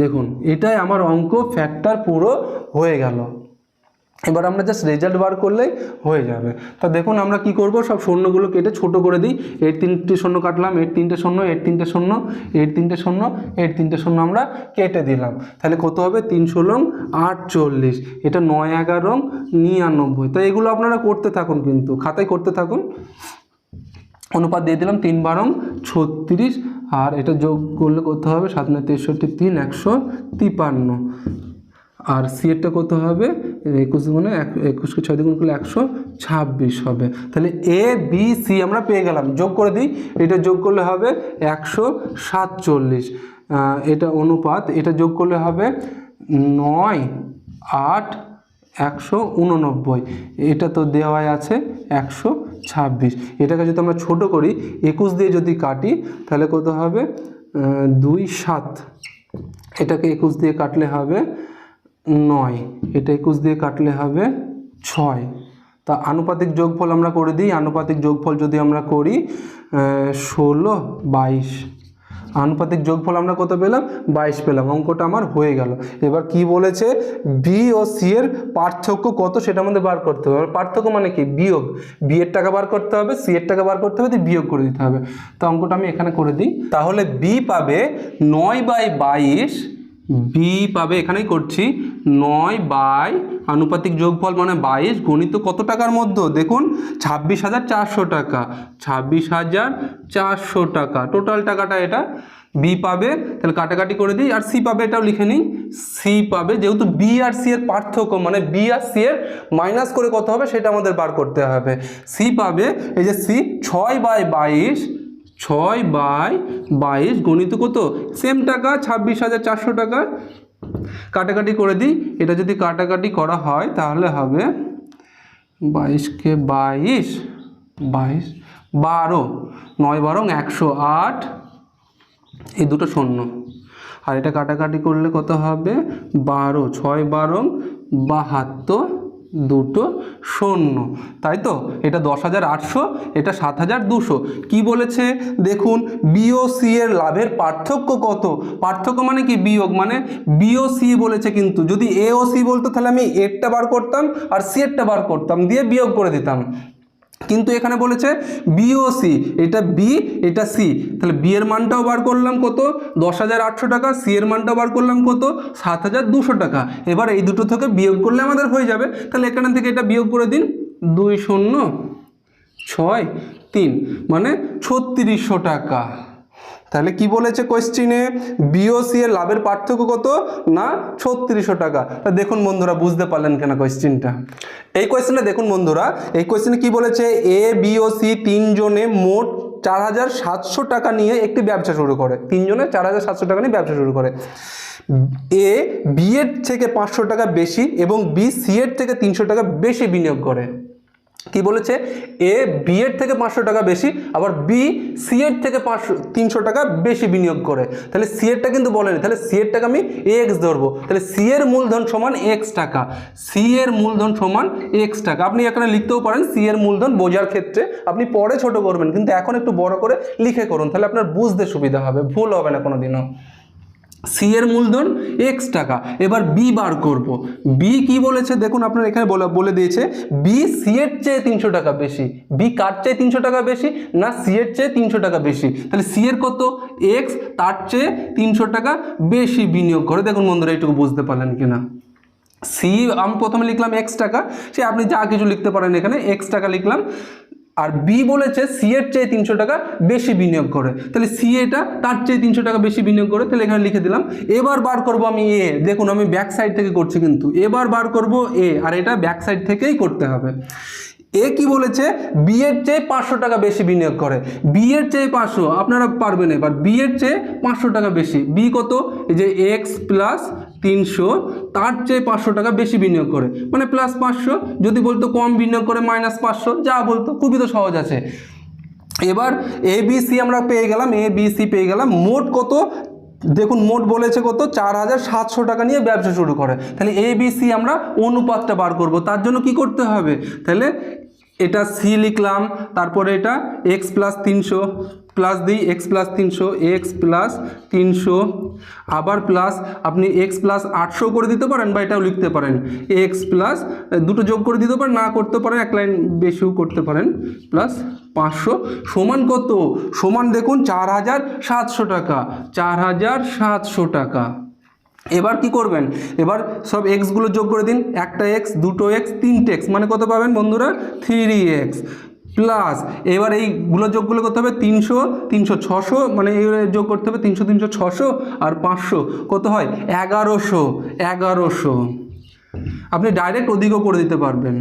দেখুন এটাই আমার অঙ্ক ফ্যাক্টর পুরো হয়ে গেল। এবার আমরা জাস্ট রেজাল্ট বার করলেই হয়ে যাবে। তা দেখুন আমরা কি করব, সব শূন্যগুলো কেটে ছোট করে দিই। এর 3টে শূন্য কাটলাম, এর 3টে শূন্য, এর 3টে শূন্য, এর 3টে শূন্য, এর 3টে শূন্য আমরা কেটে দিলাম। তাহলে কত হবে? 3 × 48, এটা 9 11 99। তাই এগুলো আপনারা করতে থাকুন, কিন্তু খাতায় করতে থাকুন। অনুপাত দিয়ে দিলাম 3 12 36, আর এটা যোগ করলে কত হবে? 7 9 63 3 153। আর সি এরটা কত হবে? 21 গুণে 21কে 6 দিয়ে গুণ করলে 126 হবে। তাহলে এ বি সি আমরা পেয়ে গেলাম। যোগ করে দিই, এটা যোগ করলে হবে 147। এটা অনুপাত, এটা যোগ করলে হবে 9 8 189। এটা তো দেওয়াই আছে 126। এটাকে যদি আমরা ছোট করি, 21 দিয়ে যদি কাটি তাহলে কত হবে? 2 7। এটাকে 21 দিয়ে কাটলে হবে 9, এটা 21 দিয়ে কাটলে হবে 6। তা আনুপাতিক যোগফল আমরা করে দিই। আনুপাতিক যোগফল যদি আমরা করি 16 22, আনুপাতিক যোগফল আমরা কত পেলাম? 22 পেলাম। অঙ্কটা আমার হয়ে গেল। এবার কি বলেছে বি ও সি এর পার্থক্য কত সেটা আমাদের বার করতে হবে। পার্থক্য মানে কি? বিয়োগ। বি এর টাকা বার করতে হবে, সি এর টাকা বার করতে হবে, দিয়ে বিয়োগ করে দিতে হবে। তো অঙ্কটা আমি এখানে করে দিই। তাহলে বি পাবে 9/22, বি পাবে, এখানেই করছি, 9 আনুপাতিক যোগফল মানে 22 গণিত কত টাকার মধ্যে? দেখুন 26,400 টাকা, 26,400 টাকা টোটাল টাকাটা এটা বি পাবে। তাহলে কাটাকাটি করে দিই, আর সি পাবে, এটাও লিখে নিই। সি পাবে, যেহেতু বি আর সি এর পার্থক্য মানে বি আর সি এর মাইনাস করে কত হবে সেটা আমাদের বার করতে হবে। সি পাবে, এই যে সি 6/22, 6/22 গণিত কত? সেম টাকা, 26,400 টাকা। কাটাকাটি করে দিই, এটা যদি কাটাকাটি করা হয় তাহলে হবে 22কে 22 22 12, 9 12 108, এই দুটো শূন্য। আর এটা কাটাকাটি করলে কত হবে? 12, 6 12 72, দুটো শূন্য, তাই তো? এটা 10,800, এটা 7,200। কি বলেছে দেখুন, বি ও সি এর লাভের পার্থক্য কত? পার্থক্য মানে কি? বিয়োগ, মানে বি ও সি বলেছে, কিন্তু যদি এ ও সি বলতো তাহলে আমি এরটা বার করতাম আর সি এরটা বার করতাম, দিয়ে বিয়োগ করে দিতাম। কিন্তু এখানে বলেছে বি ও সি, এটা বি এটা সি, তাহলে বি এর মানটাও বার করলাম কত 10,800 টাকা, সি এর মানটাও বার করলাম কত 7,200 টাকা। এবার এই দুটো থেকে বিয়োগ করলে আমাদের হয়ে যাবে, তাহলে এখান থেকে এটা বিয়োগ করে দিন 2063 মানে 3600 টাকা। তাহলে কি বলেছে কোয়েশ্চেনে, বি ও সি এর লাভের পার্থক্য কত না 3600 টাকা। দেখুন বন্ধুরা বুঝতে পারলেন কেন কোয়েশ্চেনটা। এই কোয়েশ্চেনে দেখুন বন্ধুরা, এই কোয়েশ্চেনে কি বলেছে, এ বি ও সি তিনজনে মোট 4,700 টাকা নিয়ে একটি ব্যবসা শুরু করে, তিনজনে 4,700 টাকা নিয়ে ব্যবসা শুরু করে। এ বি এর থেকে 500 টাকা বেশি এবং বি সি এর থেকে 300 টাকা বেশি বিনিয়োগ করে। কি বলেছে, এ বি এর থেকে 500 টাকা বেশি, আবার বি সি এর থেকে 300 টাকা বেশি বিনিয়োগ করে। তাহলে সি এরটা কিন্তু বলেনি, তাহলে সি এরটাকে আমি এক্স ধরবো। তাহলে সি এর মূলধন সমান এক্স টাকা, সি এর মূলধন সমান এক্স টাকা। আপনি এখানে লিখতেও পারেন সি এর মূলধন বোঝার ক্ষেত্রে, আপনি পরে ছোট করবেন, কিন্তু এখন একটু বড় করে লিখে করুন, তাহলে আপনার বুঝতে সুবিধা হবে, ভুল হবে না কোনোদিনও। সি এর মূলধন এক্স টাকা। এবার বি বার করব, বি কি বলেছে দেখুন, আপনার এখানে বলে দিয়েছে বি সি এর চেয়ে 300 টাকা বেশি। বি কার চেয়ে 300 টাকা বেশি না সি এর চেয়ে 300 টাকা বেশি। তাহলে সি এর কত এক্স, তার চেয়ে 300 টাকা বেশি বিনিয়োগ করে। দেখুন বন্ধুরা এইটুকু বুঝতে পারলেন কিনা। সি আমি প্রথমে লিখলাম এক্স টাকা, সে আপনি যা কিছু লিখতে পারেন, এখানে এক্স টাকা লিখলাম। আর বি বলেছে সি এর চেয়ে 300 টাকা বেশি বিনিয়োগ করে, তাহলে সি এটা তার চেয়ে 300 টাকা বেশি বিনিয়োগ করে, তাহলে এখানে লিখে দিলাম। এবার বার করব আমি এ, দেখুন আমি ব্যাক সাইড থেকে করছি, কিন্তু এবার বার করব এ, আর এটা ব্যাক সাইড থেকেই করতে হবে। এ কি বলেছে, বি এর চেয়ে 500 টাকা বেশি বিনিয়োগ করে। বি এর চেয়ে 500, আপনারা পারবেন, এবার বি এর চেয়ে 500 টাকা বেশি। বি কত, এই যে এক্স প্লাস 300, তার চেয়ে 500 টাকা বেশি বিনিয়োগ করে, মানে প্লাস 500। যদি বলতো কম বিনিয়োগ করে মাইনাস 500, যা বলতো, খুবই তো সহজ আছে। এবার এ বি সি আমরা পেয়ে গেলাম, এ বি সি পেয়ে গেলাম। মোট কত দেখুন, মোট বলেছে কত 4,700 টাকা নিয়ে ব্যবসা শুরু করে। তাহলে এ বি সি আমরা অনুপাতটা বার করব, তার জন্য কি করতে হবে, তাহলে এটা সি লিখলাম, তারপরে এটা এক্স প্লাস 300 প্লাস দিই, এক্স প্লাস 300, এক্স প্লাস 300, আবার প্লাস আপনি এক্স প্লাস 800 করে দিতে পারেন, বা এটাও লিখতে পারেন এক্স প্লাস, দুটো যোগ করে দিতে পারেন, না করতে পারেন এক লাইন বেশিও করতে পারেন, প্লাস 500 সমান কত, সমান দেখুন 4,700 টাকা, 4,700 টাকা। এবার কি করবেন, এবার সব এক্সগুলো যোগ করে দিন, একটা এক্স, দুটো এক্স, তিনটে এক্স, মানে কত পাবেন বন্ধুরা 3x, প্লাস এবার এইগুলো যোগগুলো করতে হবে 300, 300, 600, মানে এইগুলো যোগ করতে হবে 300, 300, 600 আর 500, কত হয় 1100। আপনি ডাইরেক্ট ওদিকেও করে দিতে পারবেন,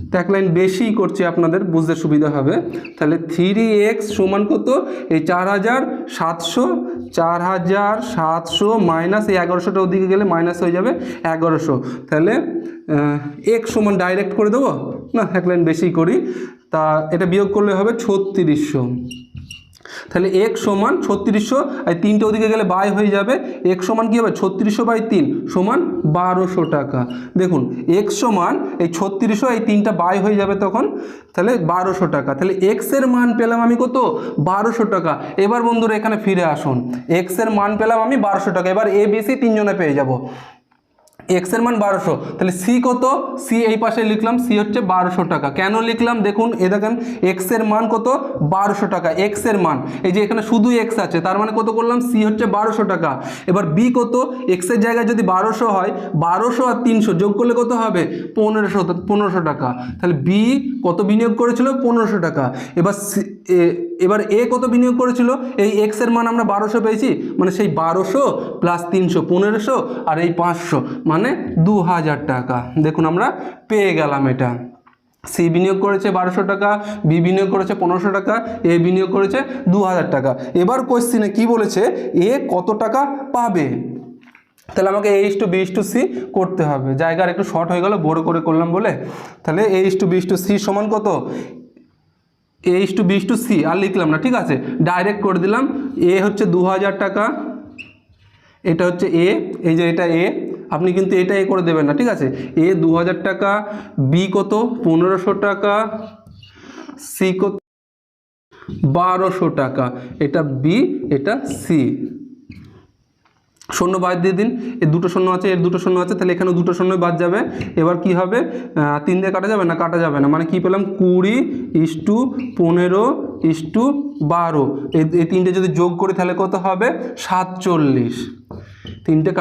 তো এক লাইন বেশি করছি আপনাদের বুঝতে সুবিধা হবে। তাহলে 3x সমান কত, এই 4,700 মাইনাস এই 1100টা ওদিকে গেলে মাইনাস হয়ে যাবে 1100। তাহলে x সমান ডাইরেক্ট করে দেবো না, এক লাইন বেশি করি, তা এটা বিয়োগ করলে হবে 3600। তাহলে x সমান 3600, আর তিনটে ওদিকে গেলে বাই হয়ে যাবে, x সমান কী হবে 3600/3 সমান 1200 টাকা। দেখুন x সমান এই 3600, এই তিনটা বাই হয়ে যাবে তখন, তাহলে 1200 টাকা। তাহলে x এর মান পেলাম আমি কত 1200 টাকা। এবার বন্ধুরা এখানে ফিরে আসুন, x এর মান পেলাম আমি 1200 টাকা। এবার এ বি সি তিনজনে পেয়ে যাব, এক্স এর মান 1200, তাহলে সি কত, সি এই পাশে লিখলাম, সি হচ্ছে 1200 টাকা। কেন লিখলাম দেখুন, এ দেখেন এক্স এর মান কত 1200 টাকা, এক্স এর মান, এই যে এখানে শুধু এক্স আছে, তার মানে কত করলাম, সি হচ্ছে 1200 টাকা। এবার বি কত, এক্স এর জায়গায় যদি 1200 হয়, 1200 আর 300 যোগ করলে কত হবে 1500 টাকা। তাহলে বি কত বিনিয়োগ করেছিল 1500 টাকা। এবার এ কত বিনিয়োগ করেছিল, এই এক্স এর মান আমরা 1200 পেয়েছি, মানে সেই 1200 প্লাস 300 1500, আর এই 500 মানে 2000 টাকা। দেখুন আমরা পেয়ে গেলাম এটা। সি বিনিয়োগ করেছে 1200 টাকা, বি বিনিয়োগ করেছে 1500 টাকা, এ বিনিয়োগ করেছে 2000 টাকা। এবার কোশ্চেনে কি বলেছে, এ কত টাকা পাবে, তাহলে আমাকে A/B/C করতে হবে। জায়গার একটু শর্ট হয়ে গেল, বড় করে করলাম বলে। তাহলে A/B/C সমান কত, A/B/C আর লিখলাম না, ঠিক আছে, ডাইরেক্ট করে দিলাম। এ হচ্ছে 2000 টাকা, এটা হচ্ছে এ, এই যে এটা এ, আপনি কিন্তু এটা এ করে দেবেন না, ঠিক আছে। এ 2000 টাকা, বি কত 1500 টাকা, সি কত 1200 টাকা, এটা বি এটা সি। শূন্য বাদ দিয়ে দিন, এর দুটো শূন্য আছে, এর দুটো শূন্য আছে, তাহলে এখানেও দুটো শূন্য বাদ যাবে। এবার কি হবে, 3 দিয়ে কাটা যাবে না, কাটা যাবে না, মানে কি পেলাম 20:15:12, এই তিনটে যদি যোগ করি তাহলে কত হবে 47। তিনটে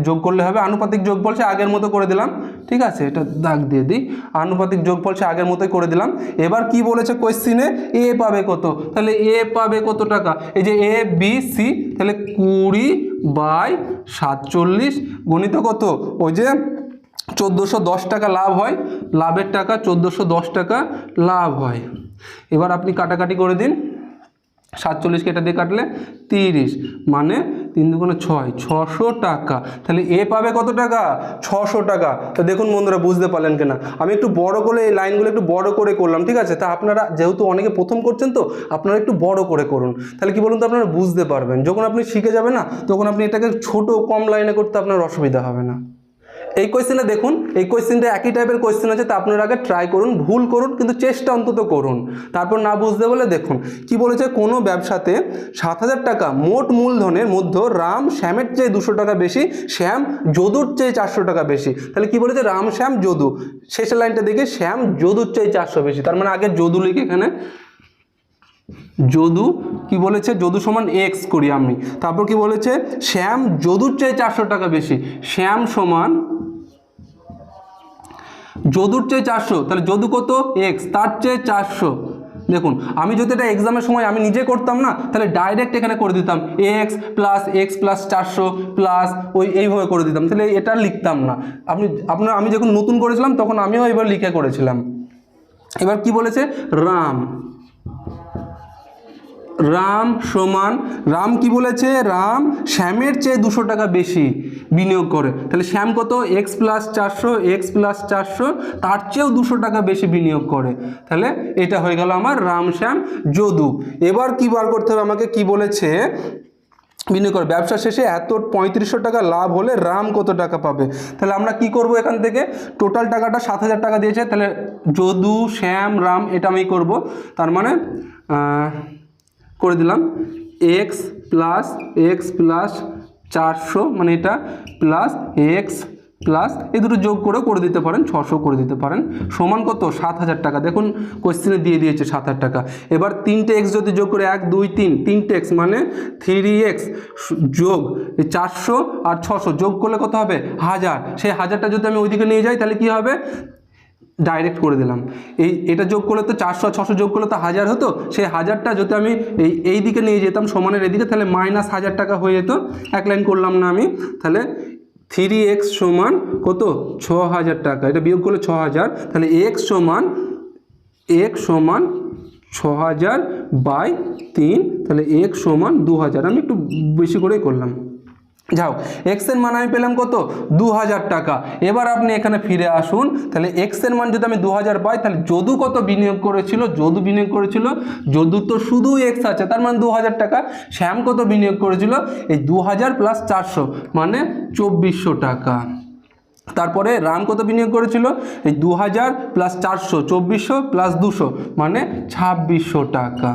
যোগ করলে হবে, আনুপাতিক যোগফল সে আগের মতো করে দিলাম, ঠিক আছে, এটা দাগ দিয়ে দিই, আনুপাতিক যোগফল সে আগের মতোই করে দিলাম। এবার কি বলেছে কোয়েশ্চেনে, এ পাবে কত, তাহলে এ পাবে কত টাকা, এই যে এ বি সি, তাহলে 20/47 গণিত কত, ওই যে 1410 টাকা লাভ হয়, লাভের টাকা 1410 টাকা লাভ হয়। এবার আপনি কাটাকাটি করে দিন, 47 কেটে দিয়ে কাটলে 30, মানে 3 দুগুণে 6, 600 টাকা। তাহলে এ পাবে কত টাকা, 600 টাকা। তো দেখুন বন্ধুরা, বুঝতে পারলেন কিনা, আমি একটু বড় করে এই লাইনগুলো একটু বড় করে করলাম, ঠিক আছে। তা আপনারা যেহেতু অনেকে প্রথম করছেন, তো আপনারা একটু বড় করে করুন, তাহলে কি বলুন তো আপনারা বুঝতে পারবেন। যখন আপনি শিখে যাবেন না, তখন আপনি এটাকে ছোট কম লাইনে করতে আপনার অসুবিধা হবে না। এই কোয়েশ্চেনে দেখুন, এই কোয়েশ্চেনটা একই টাইপের কোয়েশ্চেন আছে, তা আপনারা আগে ট্রাই করুন, ভুল করুন, কিন্তু চেষ্টা অন্তত করুন। তারপর না বুঝতে বলে দেখুন কি বলেছে, কোনো ব্যবসাতে 7,000 টাকা মোট মূলধনের মধ্যে রাম শ্যামের চেয়ে 200 টাকা বেশি, শ্যাম যদুর চেয়ে 400 টাকা বেশি। তাহলে কি বলেছে, রাম শ্যাম যদু, শেষের লাইনটা দেখে শ্যাম যদুর চেয়ে 400 বেশি, তার মানে আগে যদু লিখে এখানে যদু, কি বলেছে যদু সমান এক্স করি আমি, তারপর কি বলেছে শ্যাম যদুর চেয়ে 400 টাকা বেশি, শ্যাম সমান যদুর চেয়ে 400, তাহলে যদু কত এক্স, তার চেয়ে 400। দেখুন আমি যদি এটা এক্সামের সময় আমি নিজে করতাম না, তাহলে ডাইরেক্ট এখানে করে দিতাম এক্স প্লাস 400 প্লাস ওই এইভাবে করে দিতাম, তাহলে এটা লিখতাম না। আমি যখন নতুন করেছিলাম তখন আমিও এবার লিখে করেছিলাম। এবার কি বলেছে, রাম সমান, রাম কি বলেছে, রাম শ্যামের চেয়ে 200 টাকা বেশি বিনিয়োগ করে, তাহলে শ্যাম কত এক্স প্লাস 400 তার চেয়েও 200 টাকা বেশি বিনিয়োগ করে, তাহলে এটা হয়ে গেল আমার রাম শ্যাম যদু। এবার কি বার করতে হবে আমাকে, কি বলেছে বিনিয়োগ করে ব্যবসা শেষে এত 3500 টাকা লাভ হলে রাম কত টাকা পাবে। তাহলে আমরা কি করব, এখান থেকে টোটাল টাকাটা 7,000 টাকা দিয়েছে, তাহলে যদু শ্যাম রাম এটা আমি করব, তার মানে করে দিলাম এক্স প্লাস 400, মানে এটা প্লাস এক্স প্লাস এই দুটো যোগ করে দিতে পারেন, 600 করে দিতে পারেন, সমান কত 7,000 টাকা। দেখুন কোয়েশ্চেনে দিয়ে দিয়েছে 7,000 টাকা। এবার 3টে এক্স যদি যোগ করে 1 2 3, 3টে এক্স মানে 3x যোগ 400 আর 600 যোগ করলে কত হবে 1000, সেই 1000টা যদি আমি ওইদিকে নিয়ে যাই তাহলে কি হবে, ডাইরেক্ট করে দিলাম। এটা যোগ করলে তো 400 আর 600 যোগ করলে তো 1000 হতো, সেই 1000টা যদি আমি এই দিকে নিয়ে যেতাম সমানের এদিকে, তাহলে -1000 টাকা হয়ে যেত। এক লাইন করলাম না আমি, তাহলে 3x সমান কত 6000 টাকা, এটা বিয়োগ করলে 6000, তাহলে x সমান 6000/3, তাহলে x সমান 2000, আমি একটু বেশি করেই করলাম। যাও, এক্স এর মান আমি পেলাম কত 2000 টাকা। এবার আপনি এখানে ফিরে আসুন, তাহলে এক্স এর মান যদি আমি 2000 পাই, তাহলে যদু কত বিনিয়োগ করেছিল, যদু তো শুধু এক্স আছে, তার মানে 2000 টাকা। শ্যাম কত বিনিয়োগ করেছিল, এই 2000 প্লাস 400 মানে 2400 টাকা। তারপরে রাম কত বিনিয়োগ করেছিল, এই 2000 প্লাস 400 2400 প্লাস 200 মানে 2600 টাকা।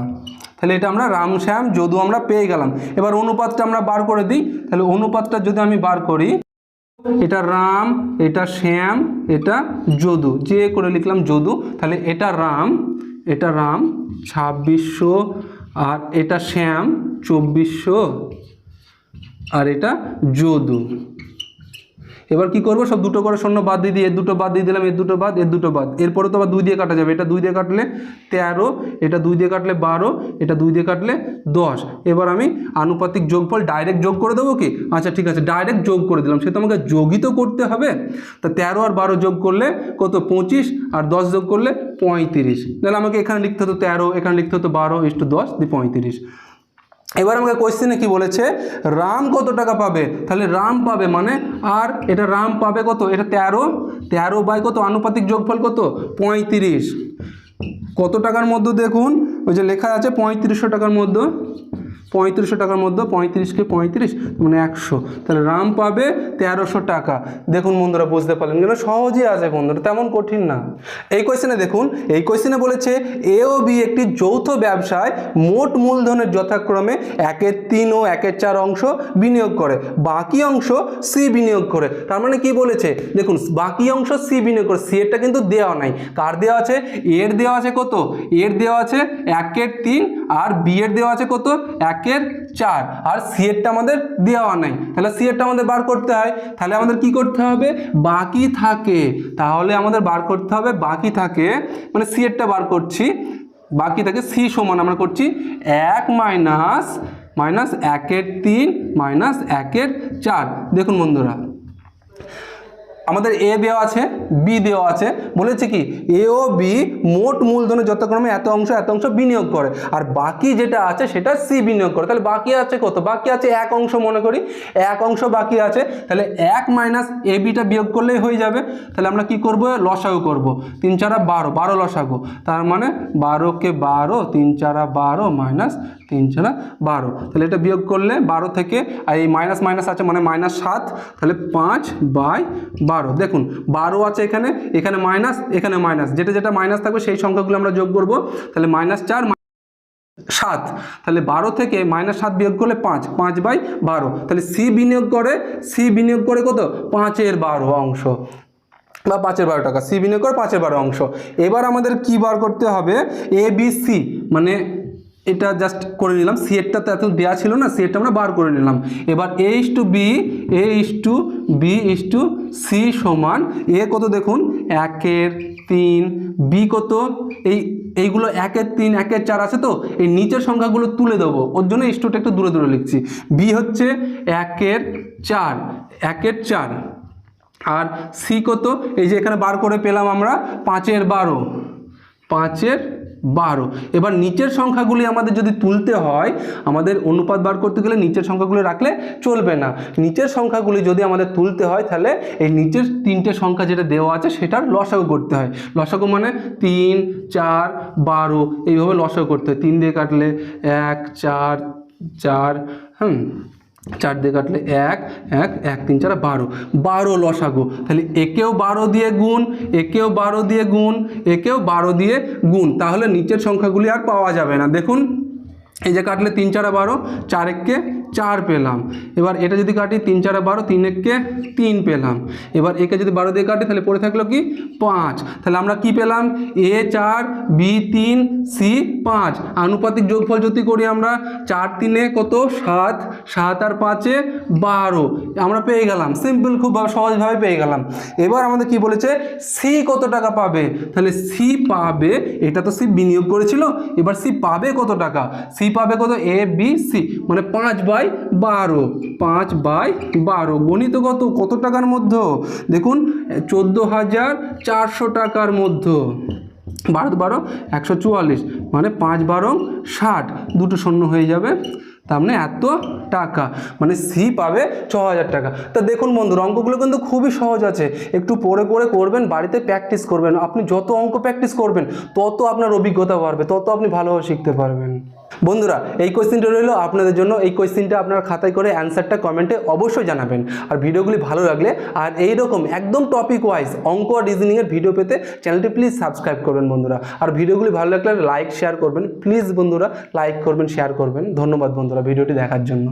তাহলে এটা আমরা রাম শ্যাম যদু আমরা পেয়ে গেলাম। এবার অনুপাতটা আমরা বার করে দিই, তাহলে অনুপাতটা যদি আমি বার করি, এটা রাম, এটা শ্যাম, এটা যদু, যে করে লিখলাম যদু, তাহলে এটা রাম 2600 আর এটা শ্যাম 2400 আর এটা যদু। এবার কি করব, সব দুটো করে শূন্য বাদ দিয়ে দিই, এর দুটো বাদ দিয়ে দিলাম, এর দুটো বাদ, এরপরে তো আবার 2 দিয়ে কাটা যাবে, এটা 2 দিয়ে কাটলে 13, এটা 2 দিয়ে কাটলে 12, এটা 2 দিয়ে কাটলে 10। এবার আমি আনুপাতিক যোগফল ডাইরেক্ট যোগ করে দেবো কি, আচ্ছা ঠিক আছে, ডাইরেক্ট যোগ করে দিলাম, সে তো আমাকে যোগই তো করতে হবে। তা 13 আর 12 যোগ করলে কত 25, আর 10 যোগ করলে 35, তাহলে আমাকে এখানে লিখতে হতো 13, এখানে লিখতে হতো 12:10 দিয়ে 35। এবার আমাকে কোয়েশ্চেনে কি বলেছে, রাম কত টাকা পাবে, তাহলে রাম পাবে মানে, আর এটা রাম পাবে কত, এটা 13 বাই কত আনুপাতিক যোগফল কত 35, কত টাকার মধ্যে দেখুন ওই যে লেখা আছে 3500 টাকার মধ্যে, 3500 টাকার মধ্যে 35কে 35 মানে 100, তাহলে রাম পাবে 1300 টাকা। দেখুন বন্ধুরা বুঝতে পারলেন কেন, সহজই আছে বন্ধুরা, তেমন কঠিন না। এই কোয়েশ্চেনে দেখুন, এই কোয়েশ্চেনে বলেছে এ ও বি একটি যৌথ ব্যবসায় মোট মূলধনের যথাক্রমে 1/3 ও 1/4 অংশ বিনিয়োগ করে, বাকি অংশ সি বিনিয়োগ করে। তার মানে কি বলেছে দেখুন, বাকি অংশ সি বিনিয়োগ করে, সি এরটা কিন্তু দেওয়া নাই। কার দেওয়া আছে? এর দেওয়া আছে কত? এর দেওয়া আছে 1/3 আর বি এর দেওয়া আছে কত? 1/4 আর সি এরটা আমাদের দেওয়া নাই। তাহলে সি এরটা আমাদের বার করতে হয়। তাহলে আমাদের কি করতে হবে? বাকি থাকে, তাহলে আমাদের বার করতে হবে বাকি থাকে, মানে সি এরটা বার করছি, বাকি থাকে সি সমান আমরা করছি 1 মাইনাস 1/3 মাইনাস 1/4। দেখুন বন্ধুরা আমাদের এ দেওয়া আছে, বি দেওয়া আছে, বলেছে কি এ ও বি মোট মূলধনের যথাক্রমে এত অংশ বিনিয়োগ করে, আর বাকি যেটা আছে সেটা সি বিনিয়োগ করে। তাহলে বাকি আছে কত? বাকি আছে 1 অংশ, মনে করি 1 অংশ বাকি আছে। তাহলে 1 মাইনাস এ বিটা বিয়োগ করলেই হয়ে যাবে। তাহলে আমরা কি করব? লসাগু করব। 3 4 12, 12 লসাগু, তার মানে 12কে 12, 3 4 12 মাইনাস 3 4 12। তাহলে এটা বিয়োগ করলে 12 থেকে এই মাইনাস মাইনাস আছে মানে -7, তাহলে 5/12। দেখুন 12 আছে এখানে, এখানে মাইনাস, এখানে মাইনাস, যেটা যেটা মাইনাস থাকবে সেই সংখ্যাগুলো আমরা যোগ করব। তাহলে -4 7, তাহলে 12 থেকে -7 বিয়োগ করলে 5, 5/12। তাহলে সি বিনিয়োগ করে কত? 5/12 অংশ বা 5/12 টাকা সি বিনিয়োগ করে 5/12 অংশ। এবার আমাদের কি বার করতে হবে? এ বি সি, মানে এটা জাস্ট করে নিলাম, সি এরটা তো এত দেওয়া ছিল না, সি এরটা আমরা বার করে নিলাম। এবার A is to B is to C সমান এ কত দেখুন 1/3, বি কত? এইগুলো 1/3 1/4 আছে, তো এই নিচের সংখ্যাগুলো তুলে দেবো, ওর জন্য ইস্টুটা একটু দূরে দূরে লিখছি। বি হচ্ছে 1/4 আর সি কত? এই যে এখানে বার করে পেলাম আমরা 5/12। এবার নিচের সংখ্যাগুলি আমাদের যদি তুলতে হয়, আমাদের অনুপাত বার করতে গেলে নিচের সংখ্যাগুলি রাখলে চলবে না। নিচের সংখ্যাগুলি যদি আমাদের তুলতে হয়, তাহলে এই নিচের 3টে সংখ্যা যেটা দেওয়া আছে সেটার লসাগু করতে হয়। লসাগু মানে 3 4 12, এইভাবে লসাগু করতে হয়। 3 দিয়ে কাটলে 1 4 4, 4 দিয়ে কাটলে 1 1 1 3 4 12 লসাগু। তাহলে একেও 12 দিয়ে গুণ, একেও 12 দিয়ে গুণ, একেও 12 দিয়ে গুণ, তাহলে নিচের সংখ্যাগুলি আর পাওয়া যাবে না। দেখুন এই যে কাটলে 3 4 12, 4 1 4 পেলাম। এবার এটা যদি কাটি 3 4 12, 3 1 3 পেলাম। এবার একে যদি 12 দিয়ে কাটি তাহলে পড়ে থাকলো কি 5। তাহলে আমরা কি পেলাম? এ 4 বি 3 সি 5। আনুপাতিক যোগফল যদি করি আমরা 4 3 কত? 7, 7 আর 5 12 আমরা পেয়ে গেলাম। সিম্পল, খুব সহজভাবে পেয়ে গেলাম। এবার আমাদের কি বলেছে? সি কত টাকা পাবে? তাহলে সি পাবে, এটা তো সি বিনিয়োগ করেছিল, এবার সি পাবে কত টাকা? সি পাবে কত? এ বি সি মানে 5/12 গণিত কত টাকার মধ্যে? দেখুন 14,400 টাকার মধ্যে। 12 144 মানে 5/12 60, দুটো শূন্য হয়ে যাবে, তার মানে এত টাকা, মানে সি পাবে 6,000 টাকা। তা দেখুন বন্ধুরা অঙ্কগুলো কিন্তু খুবই সহজ আছে, একটু পড়ে করবেন, বাড়িতে প্র্যাকটিস করবেন। আপনি যত অঙ্ক প্র্যাকটিস করবেন তত আপনার অভিজ্ঞতা বাড়বে, তত আপনি ভালোভাবে শিখতে পারবেন। বন্ধুরা এই কোয়েশ্চেনটা রইলো আপনাদের জন্য। এই কোয়েশ্চেনটা আপনার খাতায় করে অ্যান্সারটা কমেন্টে অবশ্যই জানাবেন। আর ভিডিওগুলি ভালো লাগলে আর এইরকম একদম টপিক ওয়াইজ অঙ্ক আর রিজনিংয়ের ভিডিও পেতে চ্যানেলটি প্লিজ সাবস্ক্রাইব করবেন বন্ধুরা। আর ভিডিওগুলি ভালো লাগলে লাইক শেয়ার করবেন প্লিজ বন্ধুরা, লাইক করবেন, শেয়ার করবেন। ধন্যবাদ বন্ধুরা ভিডিওটি দেখার জন্য।